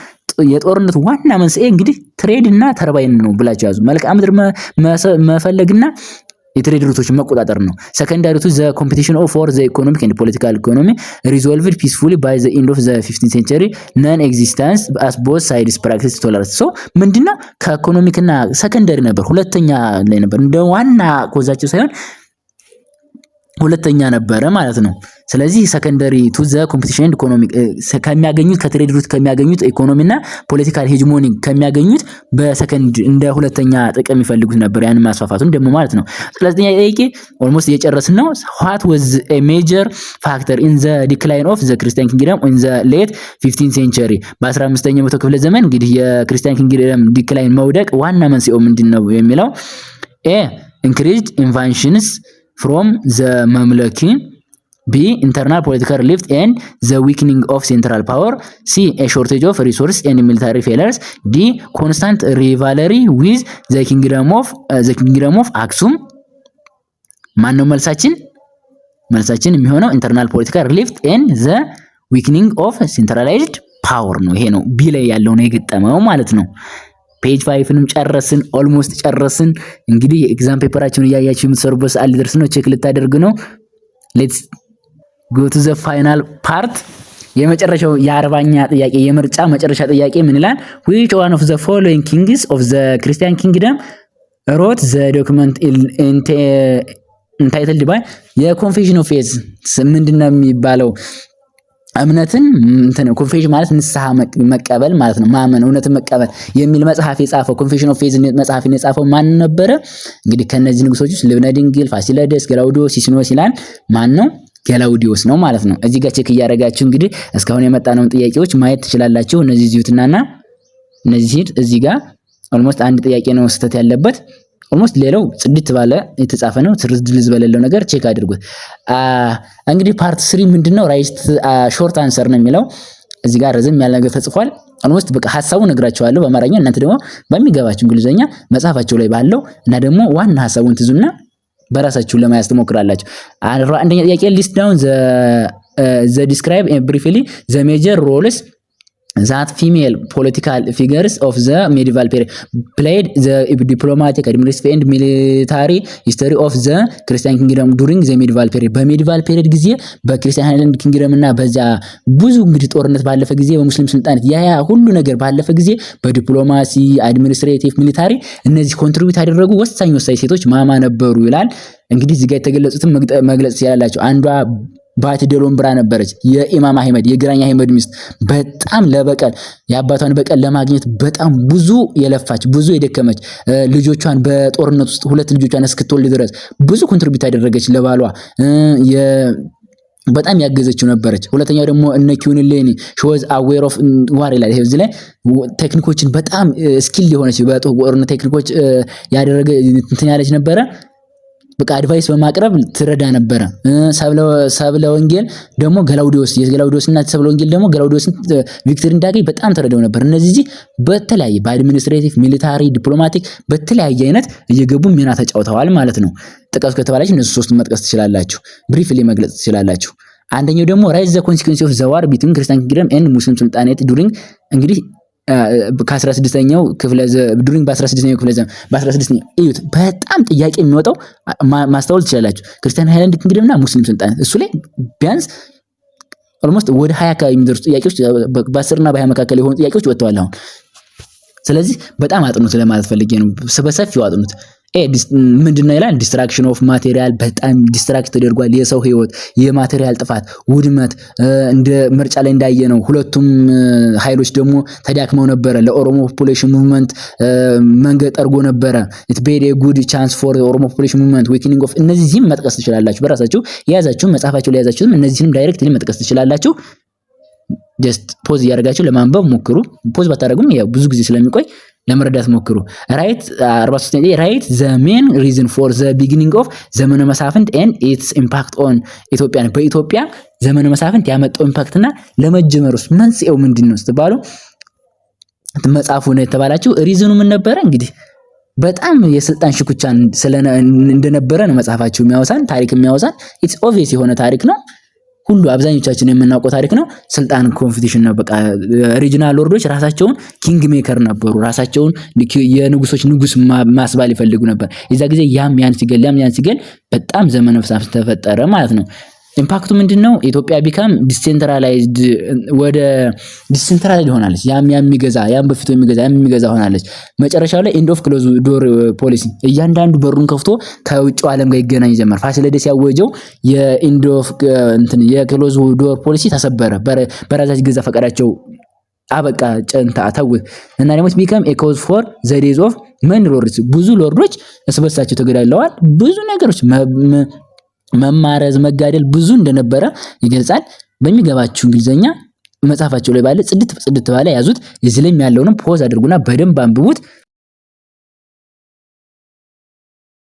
የጦርነቱ ዋና መንስኤ እንግዲህ ትሬድ እና ተርባይን ነው ብላችሁ ያዙ። መልክዓ ምድር መፈለግና የትሬድ ሩቶችን መቆጣጠር ነው። ሰከንዳሪ ቱ ዘ ኮምፒቲሽን ኦፍ ፎር ዘ ኢኮኖሚክ ኤንድ ፖለቲካል ኢኮኖሚ ሪዞልቭድ ፒስፉሊ ባይ ዘ ኤንድ ኦፍ ዘ 15th ሴንቸሪ ነን ኤግዚስተንስ አስ ቦዝ ሳይድስ ፕራክቲስ ቶለራንስ። ሶ ምንድነው ከኢኮኖሚክ እና ሰከንዳሪ ነበር፣ ሁለተኛ ላይ ነበር። እንደ ዋና ኮዛቸው ሳይሆን ሁለተኛ ነበረ ማለት ነው። ስለዚህ ሰከንዳሪ ቱ ዘ ኮምፒቲሽን ኢኮኖሚክ ከሚያገኙት ከትሬድ ሩት ከሚያገኙት ኢኮኖሚና ፖለቲካል ሄጅሞኒ ከሚያገኙት በሰከንድ እንደ ሁለተኛ ጥቅም ይፈልጉት ነበር። ያን ማስፋፋቱን ደግሞ ማለት ነው። ስለዚህ ጥያቄ ኦልሞስት እየጨረስን ነው። what was a major factor in the decline of the Christian kingdom in the late 15th century? በ15ኛው መቶ ክፍለ ዘመን እንግዲህ የክርስቲያን ኪንግደም ዲክላይን መውደቅ ዋና መንስኤው ምንድነው የሚለው ኤ increased invasions from the Mamluki. B internal political rift and the weakening of central power. C a shortage of resources and military failures. D constant rivalry with the kingdom of Aksum. ማን ነው መልሳችን? መልሳችን የሚሆነው internal political rift and the weakening of centralized power ነው። ይሄ ነው ቢ ላይ ያለው ነው የገጠመው ማለት ነው። ፔጅ 5ንም ጨረስን፣ ኦልሞስት ጨረስን። እንግዲህ ኤግዛም ፔፐራችሁን እያያችሁ የምትሰሩበት ሰዓት ሊደርስ ነው። ቼክ ልታደርጉ ነው። ሌትስ ጎ ቱ ዘ ፋይናል ፓርት። የመጨረሻው የ40ኛ ጥያቄ የምርጫ መጨረሻ ጥያቄ ምን ይላል? which one of the following kings of the Christian kingdom wrote the document entitled by የኮንፌሽን ኦፍ ፌዝ ምንድነው የሚባለው? እምነትን እንትን ኮንፌሽን ማለት ንስሐ መቀበል ማለት ነው። ማመን እውነትን መቀበል የሚል መጽሐፍ የጻፈው ኮንፌሽን ኦፍ ፌዝ መጽሐፍን የጻፈው ማን ነበረ? እንግዲህ ከነዚህ ንጉሶች ውስጥ ልብነ ድንግል፣ ፋሲለደስ፣ ገላውዲዮስ፣ ሲሲኖስ ይላል። ማን ነው? ገላውዲዮስ ነው ማለት ነው። እዚህ ጋር ቼክ እያደረጋችሁ እንግዲህ እስካሁን የመጣነውን ጥያቄዎች ማየት ትችላላችሁ። እነዚህ ዚዩትናና እነዚህ እዚህ ጋር ኦልሞስት አንድ ጥያቄ ነው ስህተት ያለበት። ኦልሞስት ሌላው ጽድት ባለ የተጻፈ ነው። ትርዝድልዝ በሌለው ነገር ቼክ አድርጉት። እንግዲህ ፓርት 3 ምንድነው? ራይት ሾርት አንሰር ነው የሚለው። እዚህ ጋር ረዘም ያለ ነገር ተጽፏል። ኦልሞስት በቃ ሐሳቡን ነግራችኋለሁ በአማርኛ፣ እናንተ ደግሞ በሚገባችሁ እንግሊዘኛ መጽሐፋችሁ ላይ ባለው እና ደግሞ ዋና ሐሳቡን ትዙና በራሳችሁ ለማያዝ ትሞክራላችሁ። አንደኛ ጥያቄ ሊስት ዳውን ዘ ዲስክራይብ ብሪፍሊ ዘ ሜጀር ሮልስ that female political figures of the medieval period played the diplomatic, administrative and military history of the Christian kingdom during the medieval period. በሜዲቫል ፔሪድ ጊዜ በክርስቲያን ሃይላንድ ኪንግደም እና በዛ ብዙ እንግዲህ ጦርነት ባለፈ ጊዜ በሙስሊም ስልጣኔት ያ ሁሉ ነገር ባለፈ ጊዜ በዲፕሎማሲ፣ አድሚኒስትሬቲቭ፣ ሚሊታሪ እነዚህ ኮንትሪቢዩት ያደረጉ ወሳኝ ሴቶች ማማ ነበሩ ይላል። እንግዲህ እዚህ ጋር የተገለጹትን መግለጽ ይችላልላችሁ። አንዷ ባቲ ደሎምብራ ነበረች የኢማም አህመድ የግራኝ አህመድ ሚስት። በጣም ለበቀል የአባቷን በቀል ለማግኘት በጣም ብዙ የለፋች ብዙ የደከመች ልጆቿን በጦርነት ውስጥ 2 ልጆቿን እስክትወልድ ድረስ ብዙ ኮንትሪቢዩት ያደረገች ለባሏ በጣም ያገዘችው ነበረች። ሁለተኛው ደግሞ እነ ኪዩንሌኒ ሾዝ አዌር ኦፍ ዋር ይላል። ይሄ እዚህ ላይ ቴክኒኮችን በጣም ስኪል የሆነች በጦርነት ቴክኒኮች ያደረገ እንትን ያለች ነበረ። በቃ አድቫይስ በማቅረብ ትረዳ ነበረ። ሰብለ ወንጌል ደግሞ የገላውዲዮስ እና ሰብለ ወንጌል ደግሞ ገላውዲዮስን ቪክቶሪ እንዳገኝ በጣም ተረዳው ነበር። እነዚህ በተለያየ በአድሚኒስትሬቲቭ ሚሊታሪ፣ ዲፕሎማቲክ በተለያየ አይነት እየገቡ ሚና ተጫውተዋል ማለት ነው። ጥቀሱ ከተባላችሁ እነዚህ 3 መጥቀስ ትችላላችሁ፣ ብሪፍሊ መግለጽ ትችላላችሁ። አንደኛው ደግሞ ራይዝ ዘ ኮንሲኩዌንስ ኦፍ ዘ ዋር ቢትዊን ክርስቲያን ኪንግደም ኤንድ ሙስሊም ሱልጣኔት ዱሪንግ እንግዲህ ከ16ኛው ክፍለ ዱሪንግ በ16ኛው ክፍለ ዘመን በ16ኛው እዩት። በጣም ጥያቄ የሚወጣው ማስተዋል ትችላላችሁ። ክርስቲያን ሃይላንድ ኪንግደም እና ሙስሊም ሱልጣኔት እሱ ላይ ቢያንስ ኦልሞስት ወደ 20 አካባቢ የሚደርሱ ጥያቄዎች በ10 እና በ20 መካከል የሆኑ ጥያቄዎች ወጥተዋል አሁን። ስለዚህ በጣም አጥኑት ለማለት ፈልጌ ነው። በሰፊው አጥኑት። ምንድነው ይላል? ዲስትራክሽን ኦፍ ማቴሪያል በጣም ዲስትራክት ተደርጓል። የሰው ህይወት፣ የማቴሪያል ጥፋት፣ ውድመት እንደ ምርጫ ላይ እንዳየነው ሁለቱም ኃይሎች ደግሞ ተዳክመው ነበረ። ለኦሮሞ ፖፑሌሽን ሙቭመንት መንገድ ጠርጎ ነበረ። ኢት ቤድ ኤ ጉድ ቻንስ ፎር ኦሮሞ ፖፑሌሽን ሙቭመንት ዊክኒንግ ኦፍ እነዚህም መጥቀስ ትችላላችሁ። በራሳችሁ የያዛችሁ መጽሐፋችሁ ላይ የያዛችሁም እነዚህንም ዳይሬክትሊ መጥቀስ ትችላላችሁ። ጀስት ፖዝ እያደረጋችሁ ለማንበብ ሞክሩ። ፖዝ ባታደርጉም ያው ብዙ ጊዜ ስለሚቆይ ለመረዳት ሞክሩ። ራይት 43 ራይት ዘ ሜን ሪዝን ፎር ዘ ቢጊኒንግ ኦፍ ዘመነ መሳፍንት ኤንድ ኢትስ ኢምፓክት ኦን ኢትዮጵያ። በኢትዮጵያ ዘመነ መሳፍንት ያመጣው ኢምፓክትና ለመጀመሩስ መንስኤው ምንድነው ስትባሉ መጽሐፉ ነው የተባላችሁ። ሪዝኑ ምን ነበረ? እንግዲህ በጣም የስልጣን ሽኩቻን እንደነበረ ነው መጽሐፋችሁ የሚያወሳን ታሪክ የሚያወሳን። ኢትስ ኦብቪየስ የሆነ ታሪክ ነው። ሁሉ አብዛኞቻችን የምናውቀው ታሪክ ነው። ስልጣን ኮምፒቲሽን ነው። በቃ ሪጂናል ሎርዶች ራሳቸውን ኪንግ ሜከር ነበሩ። ራሳቸውን የንጉሶች ንጉስ ማስባል ይፈልጉ ነበር። የዛ ጊዜ ያም ያን ሲገል በጣም ዘመነ መሳፍንት ተፈጠረ ማለት ነው። ኢምፓክቱ ምንድነው? ኢትዮጵያ ቢካም ዲሴንትራላይዝድ ወደ ዲሴንትራላይዝድ ሆናለች። ያም በፊቱ የሚገዛ ሆናለች። መጨረሻው ላይ ኤንድ ኦፍ ክሎዝ ዶር ፖሊሲ እያንዳንዱ በሩን ከፍቶ ከውጭው ዓለም ጋር ይገናኝ ጀመር። ፋሲለደስ ያወጀው የኤንድ ኦፍ የክሎዝ ዶር ፖሊሲ ተሰበረ። በራሳቸው ገዛ ፈቃዳቸው አበቃ ጨንታ ተውት እና ደግሞ ቢካም ኤ ኮዝ ፎር ዘ ዴዝ ኦፍ መን ሎርድስ ብዙ ሎርዶች እስበሳቸው ተገዳድለዋል። ብዙ ነገሮች መማረዝ መጋደል ብዙ እንደነበረ ይገልጻል። በሚገባችሁ እንግሊዘኛ መጽሐፋቸው ላይ ባለ ጽድት ባለ ያዙት። እዚህ ላይ ያለውንም ፖዝ አድርጉና በደንብ አንብቡት።